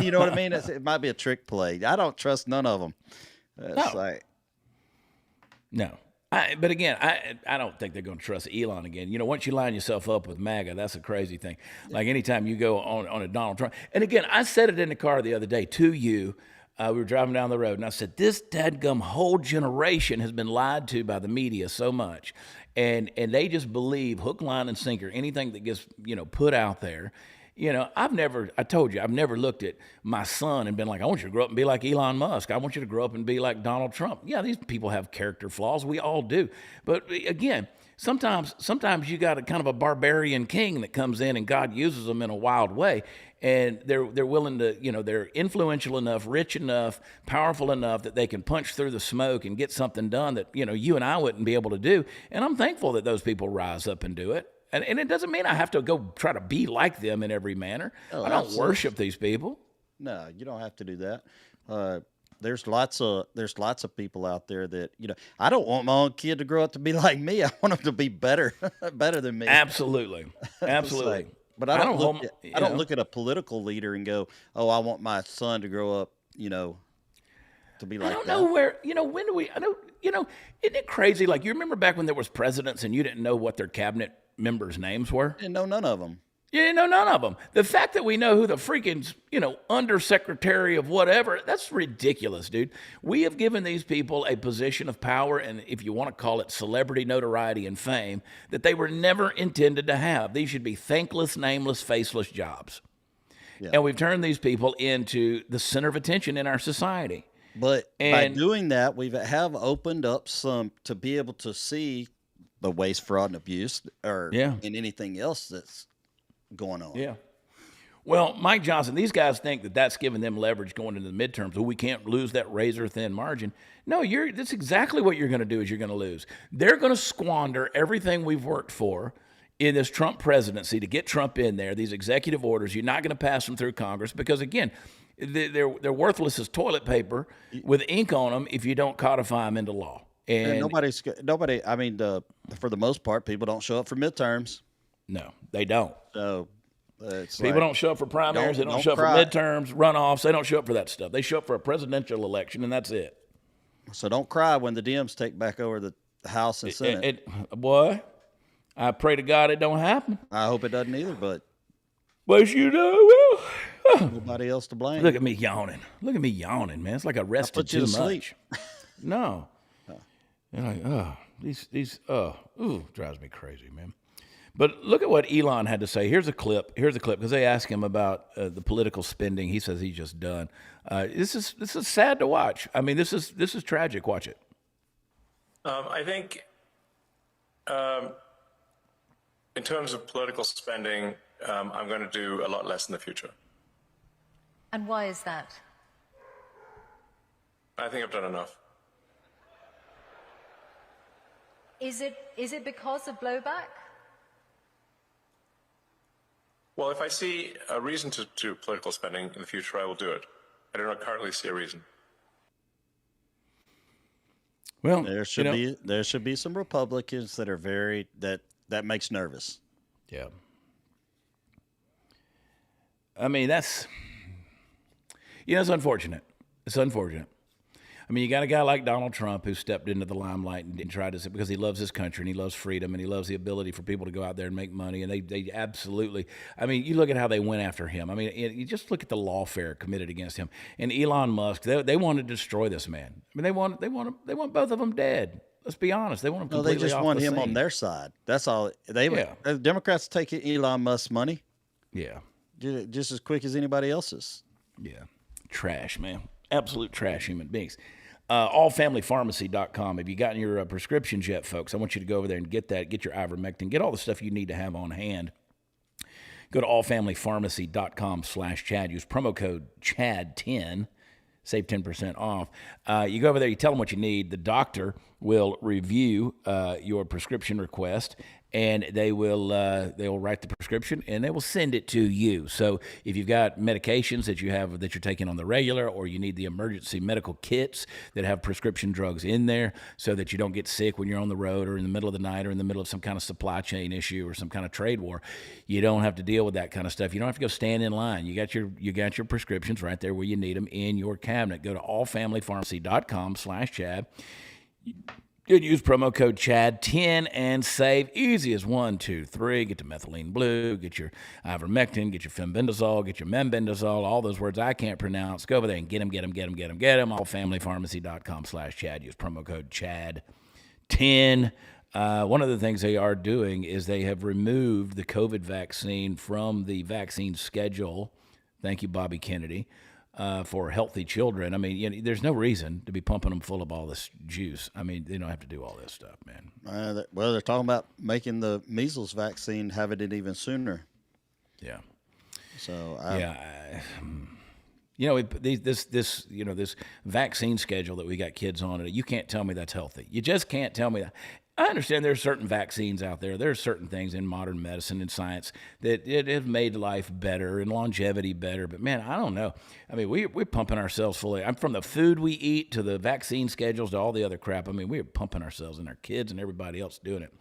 Speaker 2: you know what I mean? It might be a trick play. I don't trust none of them.
Speaker 1: No. But again, I don't think they're going to trust Elon again. Once you line yourself up with MAGA, that's a crazy thing. Like anytime you go on a Donald Trump. And again, I said it in the car the other day to you. We were driving down the road, and I said, this dadgum whole generation has been lied to by the media so much. And they just believe hook, line, and sinker, anything that gets, put out there. I've never looked at my son and been like, I want you to grow up and be like Elon Musk. I want you to grow up and be like Donald Trump. Yeah, these people have character flaws. We all do. But again, sometimes you got a kind of a barbarian king that comes in and God uses them in a wild way, and they're willing to, they're influential enough, rich enough, powerful enough that they can punch through the smoke and get something done that, you and I wouldn't be able to do. And I'm thankful that those people rise up and do it. And it doesn't mean I have to go try to be like them in every manner. I don't worship these people.
Speaker 2: No, you don't have to do that. There's lots of people out there that, I don't want my own kid to grow up to be like me. I want them to be better than me.
Speaker 1: Absolutely.
Speaker 2: But I don't look at a political leader and go, "Oh, I want my son to grow up, to be like that."
Speaker 1: I don't know where, when do we, isn't it crazy? Like, you remember back when there was presidents and you didn't know what their cabinet members' names were?
Speaker 2: I didn't know none of them.
Speaker 1: You didn't know none of them. The fact that we know who the freaking, undersecretary of whatever, that's ridiculous, dude. We have given these people a position of power, and if you want to call it celebrity notoriety and fame, that they were never intended to have. These should be thankless, nameless, faceless jobs. Yeah. And we've turned these people into the center of attention in our society.
Speaker 2: But by doing that, we have opened up some to be able to see the waste, fraud, and abuse, or in anything else that's going on.
Speaker 1: Yeah. Well, Mike Johnson, these guys think that that's giving them leverage going into the midterms. We can't lose that razor thin margin. No, that's exactly what you're going to do is you're going to lose. They're going to squander everything we've worked for in this Trump presidency to get Trump in there, these executive orders. You're not going to pass them through Congress because, again, they're worthless as toilet paper with ink on them if you don't codify them into law. And
Speaker 2: nobody, I mean, for the most part, people don't show up for midterms.
Speaker 1: No, they don't.
Speaker 2: So
Speaker 1: people don't show up for primaries. They don't show up for midterms, runoffs. They don't show up for that stuff. They show up for a presidential election, and that's it.
Speaker 2: So don't cry when the Dems take back over the House and Senate.
Speaker 1: Boy, I pray to God it don't happen.
Speaker 2: I hope it doesn't either, but nobody else to blame.
Speaker 1: Look at me yawning. Man. It's like I rested too much. No. You're like, drives me crazy, man. But look at what Elon had to say. Here's a clip because they asked him about the political spending. He says he's just done. This is sad to watch. I mean, this is tragic. Watch it.
Speaker 4: I think in terms of political spending, I'm going to do a lot less in the future.
Speaker 5: And why is that?
Speaker 4: I think I've done enough.
Speaker 5: Is it because of blowback?
Speaker 4: Well, if I see a reason to do political spending in the future, I will do it. I do not currently see a reason.
Speaker 1: Well,
Speaker 2: there should be some Republicans that are that makes nervous.
Speaker 1: Yeah. I mean, it's unfortunate. It's unfortunate. I mean, you got a guy like Donald Trump who stepped into the limelight and tried to, because he loves his country and he loves freedom and he loves the ability for people to go out there and make money. And they absolutely, I mean, you look at how they went after him. I mean, you just look at the lawfare committed against him. And Elon Musk, they want to destroy this man. I mean, they want both of them dead. Let's be honest. They want him completely off the scene.
Speaker 2: They just want him on their side. That's all. The Democrats take Elon Musk's money.
Speaker 1: Yeah.
Speaker 2: Just as quick as anybody else's.
Speaker 1: Yeah. Trash, man. Absolute trash human beings. Allfamilypharmacy.com. Have you gotten your prescriptions yet, folks? I want you to go over there and get that. Get your ivermectin. Get all the stuff you need to have on hand. Go to allfamilypharmacy.com/Chad. Use promo code CHAD10. Save 10% off. You go over there. You tell them what you need. The doctor will review your prescription request, and they will write the prescription and they will send it to you. So if you've got medications that you're taking on the regular, or you need the emergency medical kits that have prescription drugs in there so that you don't get sick when you're on the road or in the middle of the night or in the middle of some kind of supply chain issue or some kind of trade war, you don't have to deal with that kind of stuff. You don't have to go stand in line. You got your prescriptions right there where you need them in your cabinet. Go to allfamilypharmacy.com/Chad. You use promo code CHAD10 and save easy as 1, 2, 3. Get the methylene blue, get your ivermectin, get your fenbendazole, get your membendazole, all those words I can't pronounce. Go over there and get them. Allfamilypharmacy.com/Chad. Use promo code CHAD10. One of the things they are doing is they have removed the COVID vaccine from the vaccine schedule. Thank you, Bobby Kennedy. for healthy children. I mean, there's no reason to be pumping them full of all this juice. I mean, they don't have to do all this stuff, man.
Speaker 2: Well, they're talking about making the measles vaccine, having it even sooner.
Speaker 1: Yeah.
Speaker 2: So
Speaker 1: this vaccine schedule that we got kids on, you can't tell me that's healthy. You just can't tell me that. I understand there's certain vaccines out there. There's certain things in modern medicine and science that it have made life better and longevity better. But man, I don't know. I mean, we're pumping ourselves full of. I'm from the food we eat to the vaccine schedules to all the other crap. I mean, we're pumping ourselves and our kids and everybody else doing it.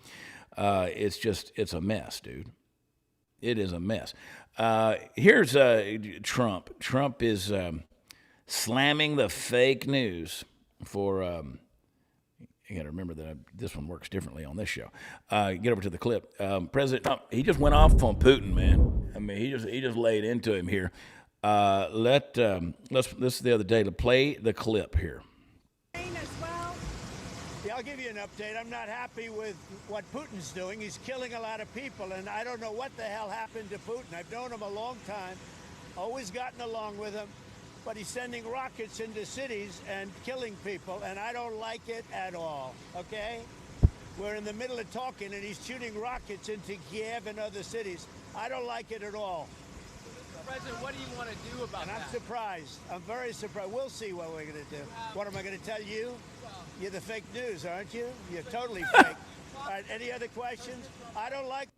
Speaker 1: It's a mess, dude. It is a mess. Here's Trump. Trump is slamming the fake news for. You got to remember that this one works differently on this show. Get over to the clip. President Trump, he just went off on Putin, man. I mean, he just laid into him here. This is the other day to play the clip here.
Speaker 6: As well. Yeah, I'll give you an update. I'm not happy with what Putin's doing. He's killing a lot of people, and I don't know what the hell happened to Putin. I've known him a long time, always gotten along with him. But he's sending rockets into cities and killing people, and I don't like it at all, okay? We're in the middle of talking, and he's shooting rockets into Kiev and other cities. I don't like it at all.
Speaker 7: President, what do you want to do about that?
Speaker 6: I'm surprised. I'm very surprised. We'll see what we're going to do. What am I going to tell you? You're the fake news, aren't you? You're totally fake. All right, any other questions? I don't like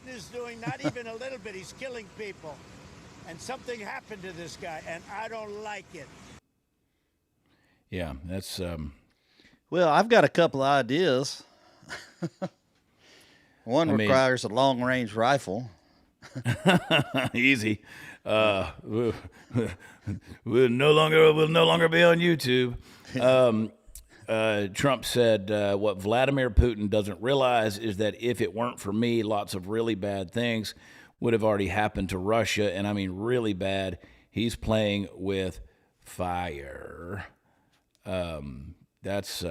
Speaker 6: what he's doing, not even a little bit. He's killing people. And something happened to this guy, and I don't like it.
Speaker 1: Yeah, that's...
Speaker 2: Well, I've got a couple of ideas. One requires a long-range rifle.
Speaker 1: Easy. We'll no longer be on YouTube. Trump said, what Vladimir Putin doesn't realize is that if it weren't for me, lots of really bad things would have already happened to Russia, and I mean really bad. He's playing with fire. That's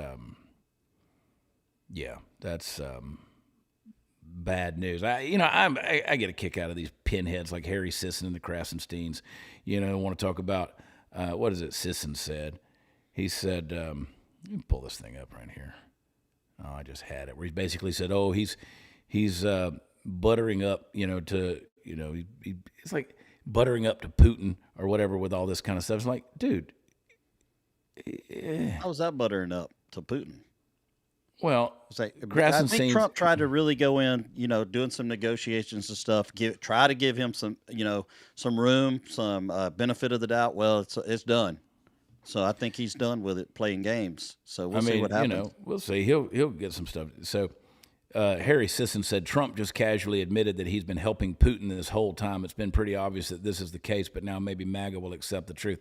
Speaker 1: bad news. I get a kick out of these pinheads like Harry Sisson and the Krasensteins. Want to talk about what is it Sisson said? He said, let me pull this thing up right here. Oh, I just had it. Where he basically said, oh, he's buttering up, it's like buttering up to Putin or whatever with all this kind of stuff. It's like, dude.
Speaker 2: How was that buttering up to Putin?
Speaker 1: Well,
Speaker 2: I think Trump tried to really go in, doing some negotiations and stuff, try to give him some, some room, some benefit of the doubt. Well, it's done. So I think he's done with it playing games. So we'll see what happens.
Speaker 1: We'll see. He'll get some stuff. So Harry Sisson said Trump just casually admitted that he's been helping Putin this whole time. It's been pretty obvious that this is the case, but now maybe MAGA will accept the truth.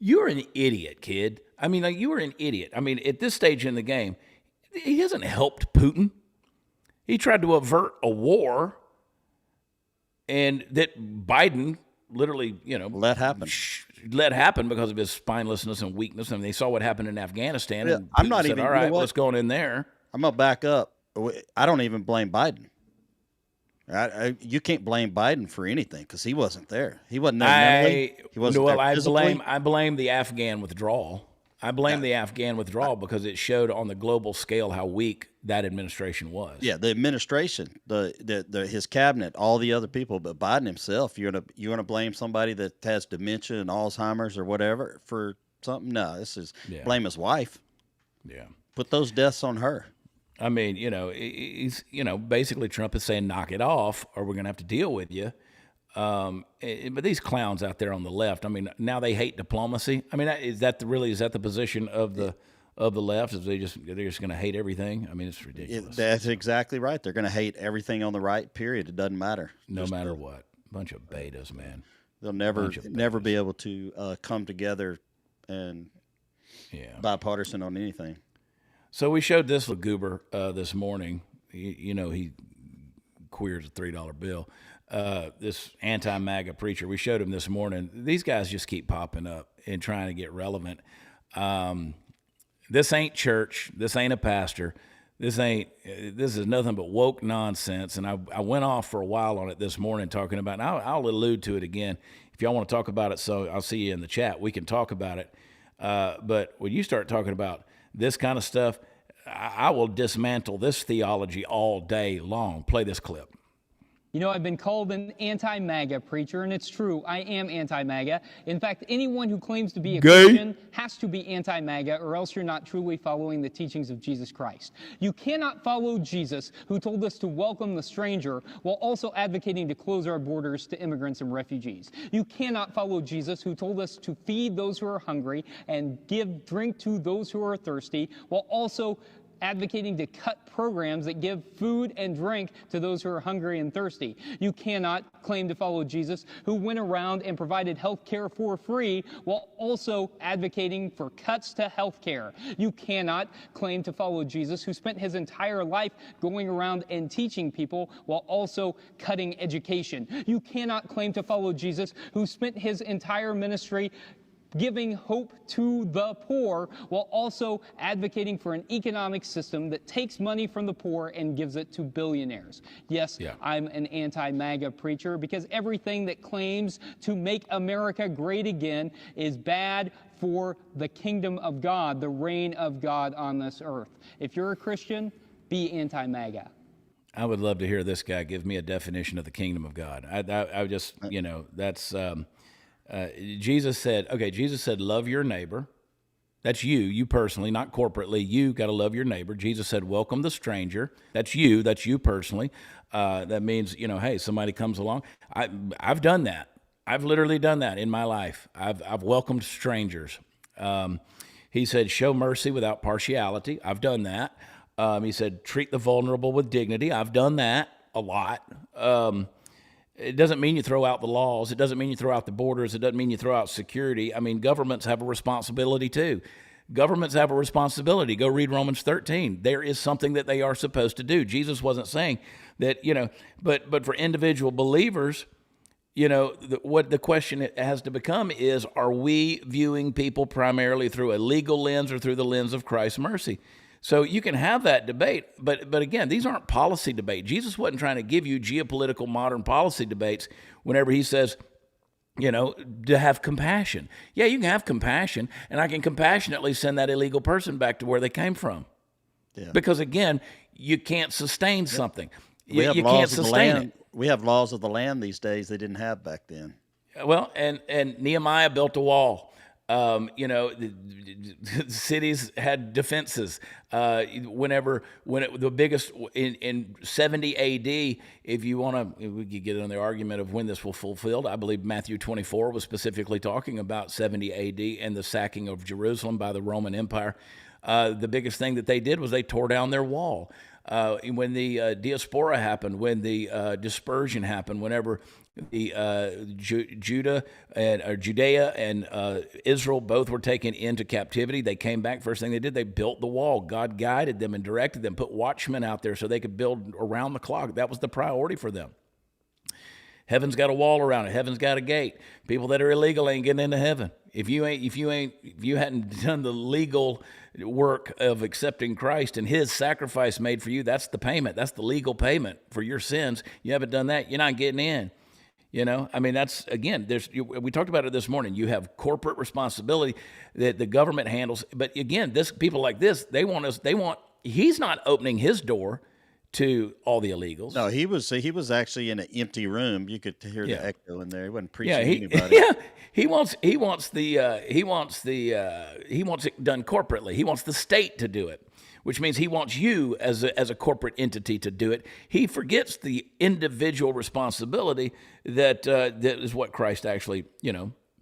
Speaker 1: You're an idiot, kid. I mean, you were an idiot. I mean, at this stage in the game, he hasn't helped Putin. He tried to avert a war, and that Biden literally,
Speaker 2: let happen.
Speaker 1: Let happen because of his spinelessness and weakness. I mean, they saw what happened in Afghanistan.
Speaker 2: Yeah,
Speaker 1: and
Speaker 2: I'm not
Speaker 1: said,
Speaker 2: even.
Speaker 1: All right, let's go in there.
Speaker 2: I'm gonna back up. I don't even blame Biden. You can't blame Biden for anything because he wasn't there. He wasn't there mentally. He wasn't there physically.
Speaker 1: I blame the Afghan withdrawal. I blame the Afghan withdrawal because it showed on the global scale how weak that administration was.
Speaker 2: Yeah, the administration, his cabinet, all the other people, but Biden himself. You want to blame somebody that has dementia and Alzheimer's or whatever for something? No, this is blame his wife.
Speaker 1: Yeah,
Speaker 2: put those deaths on her.
Speaker 1: I mean, he's basically Trump is saying knock it off, or we're gonna have to deal with you. But these clowns out there on the left, I mean, now they hate diplomacy. I mean, is that the position of the left? Is they're just going to hate everything? I mean, it's ridiculous.
Speaker 2: That's exactly right. They're going to hate everything on the right. Period. It doesn't matter.
Speaker 1: No matter what. Bunch of betas, man.
Speaker 2: They'll never be able to come together and bipartisan on anything.
Speaker 1: So we showed this little goober this morning. He queers a $3 bill. This anti-MAGA preacher, we showed him this morning. These guys just keep popping up and trying to get relevant. This ain't church. This ain't a pastor. This is nothing but woke nonsense. And I went off for a while on it this morning talking about, and I'll allude to it again. If y'all want to talk about it, so I'll see you in the chat. We can talk about it. But when you start talking about this kind of stuff, I will dismantle this theology all day long. Play this clip.
Speaker 7: You know, I've been called an anti-MAGA preacher, and it's true. I am anti-MAGA. In fact, anyone who claims to be a Christian has to be anti-MAGA, or else you're not truly following the teachings of Jesus Christ. You cannot follow Jesus, who told us to welcome the stranger, while also advocating to close our borders to immigrants and refugees. You cannot follow Jesus, who told us to feed those who are hungry and give drink to those who are thirsty, while also advocating to cut programs that give food and drink to those who are hungry and thirsty. You cannot claim to follow Jesus, who went around and provided health care for free while also advocating for cuts to health care. You cannot claim to follow Jesus, who spent his entire life going around and teaching people while also cutting education. You cannot claim to follow Jesus, who spent his entire ministry giving hope to the poor while also advocating for an economic system that takes money from the poor and gives it to billionaires. Yes, I'm an anti-MAGA preacher because everything that claims to make America great again is bad for the kingdom of God, the reign of God on this earth. If you're a Christian, be anti-MAGA.
Speaker 1: I would love to hear this guy give me a definition of the kingdom of God. I just, that's... Jesus said, love your neighbor. That's you personally, not corporately. You got to love your neighbor. Jesus said, welcome the stranger. That's you personally. That means, hey, somebody comes along. I've done that. I've literally done that in my life. I've welcomed strangers. He said, show mercy without partiality. I've done that. He said, treat the vulnerable with dignity. I've done that a lot. It doesn't mean you throw out the laws. It doesn't mean you throw out the borders. It doesn't mean you throw out security. I mean, governments have a responsibility too. Governments have a responsibility. Go read Romans 13. There is something that they are supposed to do. Jesus wasn't saying that, but for individual believers, what the question has to become is, are we viewing people primarily through a legal lens or through the lens of Christ's mercy? So you can have that debate, but again, these aren't policy debates. Jesus wasn't trying to give you geopolitical modern policy debates whenever he says, to have compassion. Yeah, you can have compassion, and I can compassionately send that illegal person back to where they came from. Yeah. Because again, you can't sustain something. You can't sustain it.
Speaker 2: We have laws of the land these days they didn't have back then.
Speaker 1: Well, and Nehemiah built a wall. The cities had defenses. When the biggest in 70 AD, if you want to, we could get on the argument of when this will fulfilled. I believe Matthew 24 was specifically talking about 70 AD and the sacking of Jerusalem by the Roman Empire. The biggest thing that they did was they tore down their wall. When the diaspora happened, when the dispersion happened, whenever the Judea and Israel both were taken into captivity, they came back. First thing they did, they built the wall. God guided them and directed them, put watchmen out there so they could build around the clock. That was the priority for them. Heaven's got a wall around it. Heaven's got a gate. People that are illegal ain't getting into heaven. If you hadn't done the legal work of accepting Christ and his sacrifice made for you, that's the payment. That's the legal payment for your sins. You haven't done that, you're not getting in. That's, again, we talked about it this morning. You have corporate responsibility that the government handles. But again, people like this, he's not opening his door to all the illegals.
Speaker 2: No, he was actually in an empty room. You could hear the echo in there. He wasn't preaching to anybody.
Speaker 1: Yeah, he wants it done corporately. He wants the state to do it, which means he wants you as a corporate entity to do it. He forgets the individual responsibility that is what Christ actually,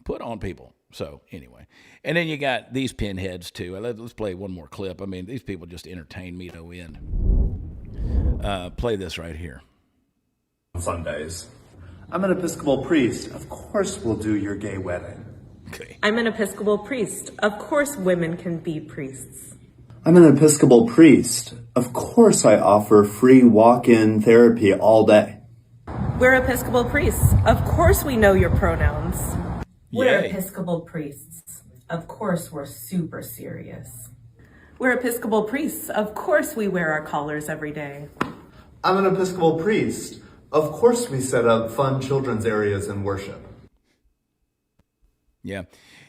Speaker 1: put on people. So anyway, and then you got these pinheads too. Let's play one more clip. I mean, these people just entertain me no end. Play this right here.
Speaker 8: Sundays. I'm an Episcopal priest. Of course we'll do your gay wedding.
Speaker 1: Okay.
Speaker 9: I'm an Episcopal priest. Of course women can be priests.
Speaker 8: I'm an Episcopal priest. Of course I offer free walk-in therapy all day.
Speaker 9: We're Episcopal priests. Of course we know your pronouns.
Speaker 10: We're Episcopal priests. Of course we're super serious.
Speaker 9: We're Episcopal priests. Of course we wear our collars every day.
Speaker 8: I'm an Episcopal priest. Of course we set up fun children's areas in worship.
Speaker 1: Yeah.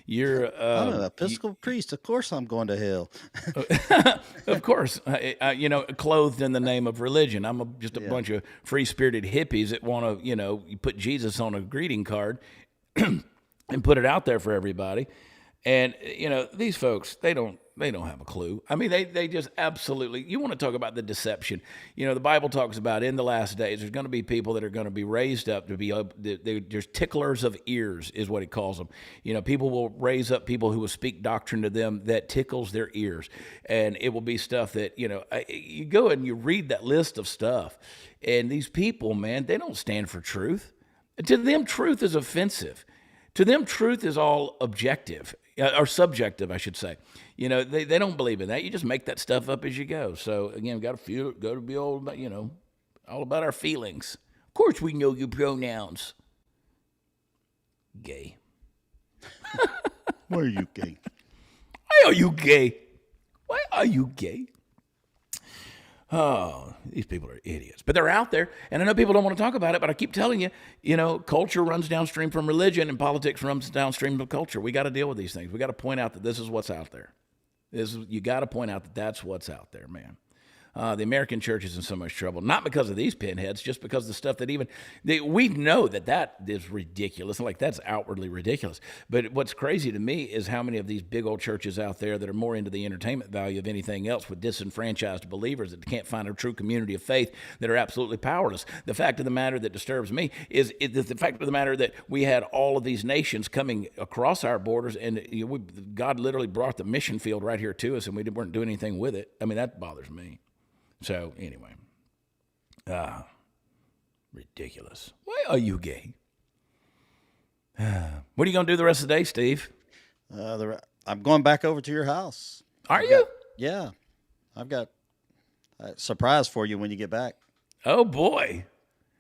Speaker 1: You're
Speaker 2: I'm an Episcopal priest. Of course I'm going to hell.
Speaker 1: of course, clothed in the name of religion. I'm just a bunch of free-spirited hippies that want to, you put Jesus on a greeting card and put it out there for everybody. And, these folks, they don't have a clue. I mean, they just absolutely, you want to talk about the deception. The Bible talks about in the last days, there's going to be people that are going to be raised up to be, there's ticklers of ears is what he calls them. People will raise up people who will speak doctrine to them that tickles their ears. And it will be stuff that, you go and you read that list of stuff. And these people, man, they don't stand for truth. To them, truth is offensive. To them, truth is all objective, or subjective, I should say. They don't believe in that. You just make that stuff up as you go. So again, got to be all about, all about our feelings. Of course, we know your pronouns. Gay.
Speaker 2: Why are you gay?
Speaker 1: Why are you gay? Why are you gay? Oh, these people are idiots. But they're out there, and I know people don't want to talk about it, but I keep telling you, culture runs downstream from religion, and politics runs downstream from culture. We got to deal with these things. We got to point out that this is what's out there. You got to point out that that's what's out there, man. The American church is in so much trouble, not because of these pinheads, just because of the stuff that we know that is ridiculous. Like, that's outwardly ridiculous. But what's crazy to me is how many of these big old churches out there that are more into the entertainment value of anything else, with disenfranchised believers that can't find a true community of faith, that are absolutely powerless. The fact of the matter that disturbs me is the fact of the matter that we had all of these nations coming across our borders, and God literally brought the mission field right here to us, and we weren't doing anything with it. I mean, that bothers me. So anyway, ridiculous. Why are you gay? What are you going to do the rest of the day, Steve?
Speaker 2: I'm going back over to your house.
Speaker 1: Are you?
Speaker 2: Yeah. I've got a surprise for you when you get back.
Speaker 1: Oh, boy.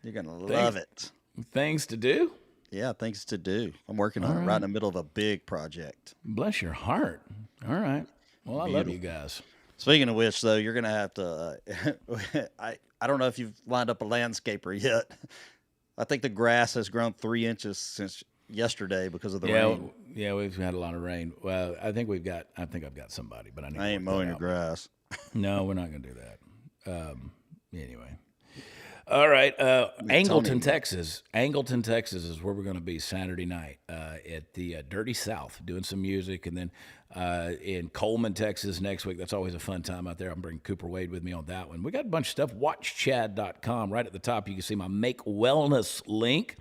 Speaker 2: You're going to love it.
Speaker 1: Things to do?
Speaker 2: Yeah, things to do. I'm working on it right in the middle of a big project.
Speaker 1: Bless your heart. All right. Well, I love you guys.
Speaker 2: Speaking of which, though, you're going to have to, I don't know if you've lined up a landscaper yet. I think the grass has grown 3 inches since yesterday because of the rain.
Speaker 1: Yeah, we've had a lot of rain. Well, I think I've got somebody, but I
Speaker 2: ain't mowing your grass.
Speaker 1: No, we're not going to do that. Anyway. All right. Angleton, Texas. Angleton, Texas is where we're going to be Saturday night at the Dirty South, doing some music. And then in Coleman, Texas next week. That's always a fun time out there. I'm bringing Cooper Wade with me on that one. We got a bunch of stuff. WatchChad.com. Right at the top, you can see my Make Wellness link.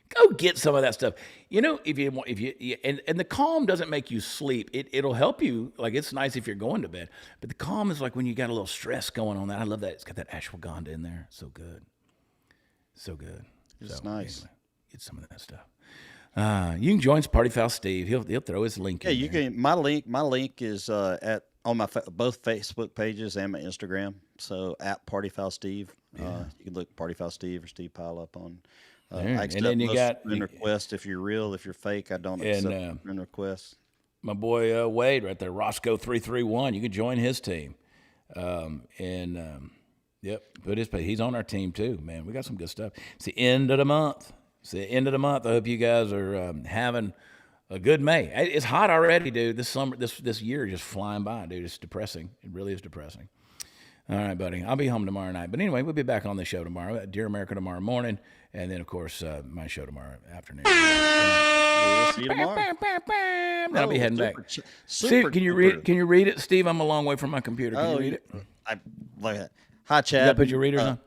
Speaker 1: Go get some of that stuff. If you and the calm doesn't make you sleep. It'll help you. Like, it's nice if you're going to bed. But the calm is like when you got a little stress going on. That I love that. It's got that ashwagandha in there. So good. So good.
Speaker 2: It's nice.
Speaker 1: Anyway, get some of that stuff. You can join Party Foul Steve. He'll throw his link in.
Speaker 2: Yeah, you can. My link is on my both Facebook pages and my Instagram. So at Party Foul Steve. You can look Party Foul Steve or Steve Pile up on. I accept friend requests if you're real. If you're fake, I don't accept friend requests.
Speaker 1: My boy Wade right there, Roscoe 331. You can join his team. Yep, but he's on our team too, man. We got some good stuff. It's the end of the month. I hope you guys are having a good May. It's hot already, dude. This summer, this year is just flying by, dude. It's depressing. It really is depressing. All right, buddy. I'll be home tomorrow night. But anyway, we'll be back on the show tomorrow. Dear America tomorrow morning, and then of course my show tomorrow afternoon.
Speaker 2: We'll see you tomorrow.
Speaker 1: Then I'll be heading back. Steve, can you read it, Steve? I'm a long way from my computer. Can you read it?
Speaker 2: Hi, Chad.
Speaker 1: You got to put your readers on?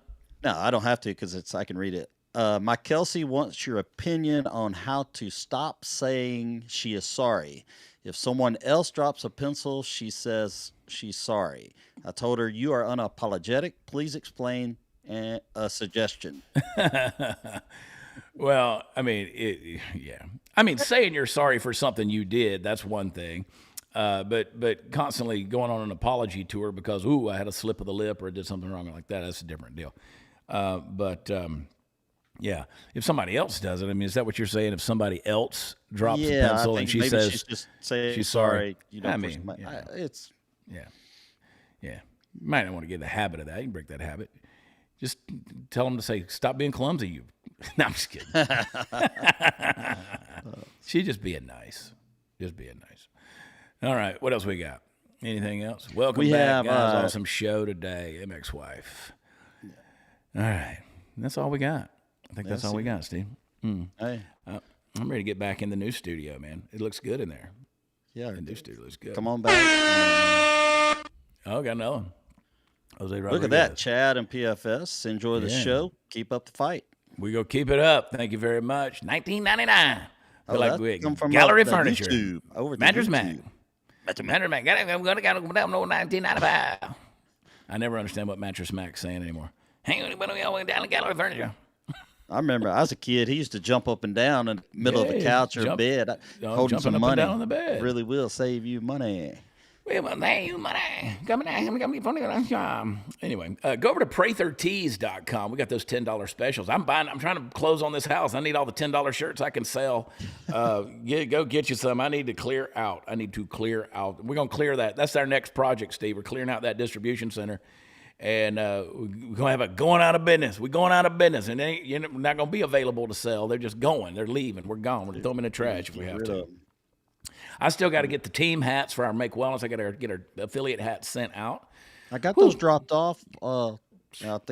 Speaker 2: No, I don't have to because I can read it. My Kelsey wants your opinion on how to stop saying she is sorry. If someone else drops a pencil, she says she's sorry. I told her, you are unapologetic. Please explain a suggestion.
Speaker 1: Well, I mean, I mean, saying you're sorry for something you did, that's one thing. But constantly going on an apology tour because, I had a slip of the lip or I did something wrong like that, that's a different deal. Yeah, if somebody else does it, I mean, is that what you're saying? If somebody else drops a pencil and she says
Speaker 2: she's just saying
Speaker 1: she's sorry,
Speaker 2: you know,
Speaker 1: I mean,
Speaker 2: it's
Speaker 1: Yeah. You might not want to get in the habit of that. You can break that habit. Just tell them to say, stop being clumsy, you. No, I'm just kidding. She's just being nice. Just being nice. All right. What else we got? Anything else? Welcome back, guys. Awesome show today. MX wife. Yeah. All right. That's all we got. I think that's all we got, Steve.
Speaker 2: Hey.
Speaker 1: I'm ready to get back in the new studio, man. It looks good in there.
Speaker 2: Yeah.
Speaker 1: The new studio looks good.
Speaker 2: Come on back.
Speaker 1: Oh, got another one. Jose Rodriguez.
Speaker 2: Look at that, Chad and PFS. Enjoy the show. Keep up the fight.
Speaker 1: We go keep it up. Thank you very much. $19.99.
Speaker 2: Oh,
Speaker 1: like we
Speaker 2: come from
Speaker 1: gallery furniture.
Speaker 2: YouTube, over
Speaker 1: Mattress
Speaker 2: YouTube.
Speaker 1: Mac. Mattress Mac. I'm gonna go down to $19.95. I never understand what Mattress Mac's saying anymore. Hang on, down to gallery furniture.
Speaker 2: I remember I was a kid. He used to jump up and down in the middle of a couch or bed, holding some money.
Speaker 1: Down on the bed.
Speaker 2: Really will save you money.
Speaker 1: Well, thank you, money. Anyway, go over to pray13tees.com. We got those $10 specials. I'm trying to close on this house. I need all the $10 shirts I can sell. Go get you some. I need to clear out. We're going to clear that. That's our next project, Steve. We're clearing out that distribution center. And we're going to have a going out of business. We're going out of business. And you're not going to be available to sell. They're just going. They're leaving. We're gone. We'll throw them in the trash if we have to. I still got to get the team hats for our Make Wellness. I got to get our affiliate hats sent out.
Speaker 2: I got those dropped off. I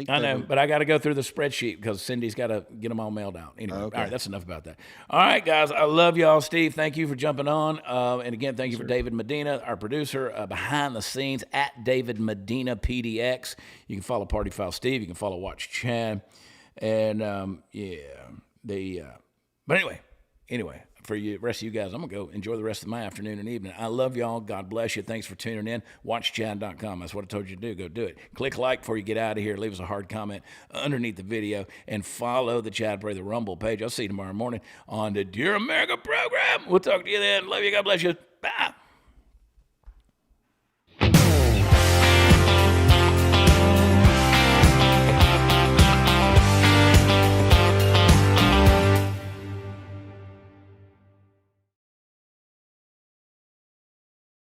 Speaker 2: know,
Speaker 1: but I got to go through the spreadsheet because Cindy's got to get them all mailed out. Anyway, All right, that's enough about that. All right, guys, I love y'all. Steve, thank you for jumping on. And again, thank you for David Medina, our producer, behind the scenes at David Medina PDX. You can follow Party File Steve. You can follow Watch Chad. And, but anyway. For you, rest of you guys, I'm going to go enjoy the rest of my afternoon and evening. I love y'all. God bless you. Thanks for tuning in. WatchChad.com. That's what I told you to do. Go do it. Click like before you get out of here. Leave us a hard comment underneath the video. And follow the Chad Pray the Rumble page. I'll see you tomorrow morning on the Dear America program. We'll talk to you then. Love you. God bless you.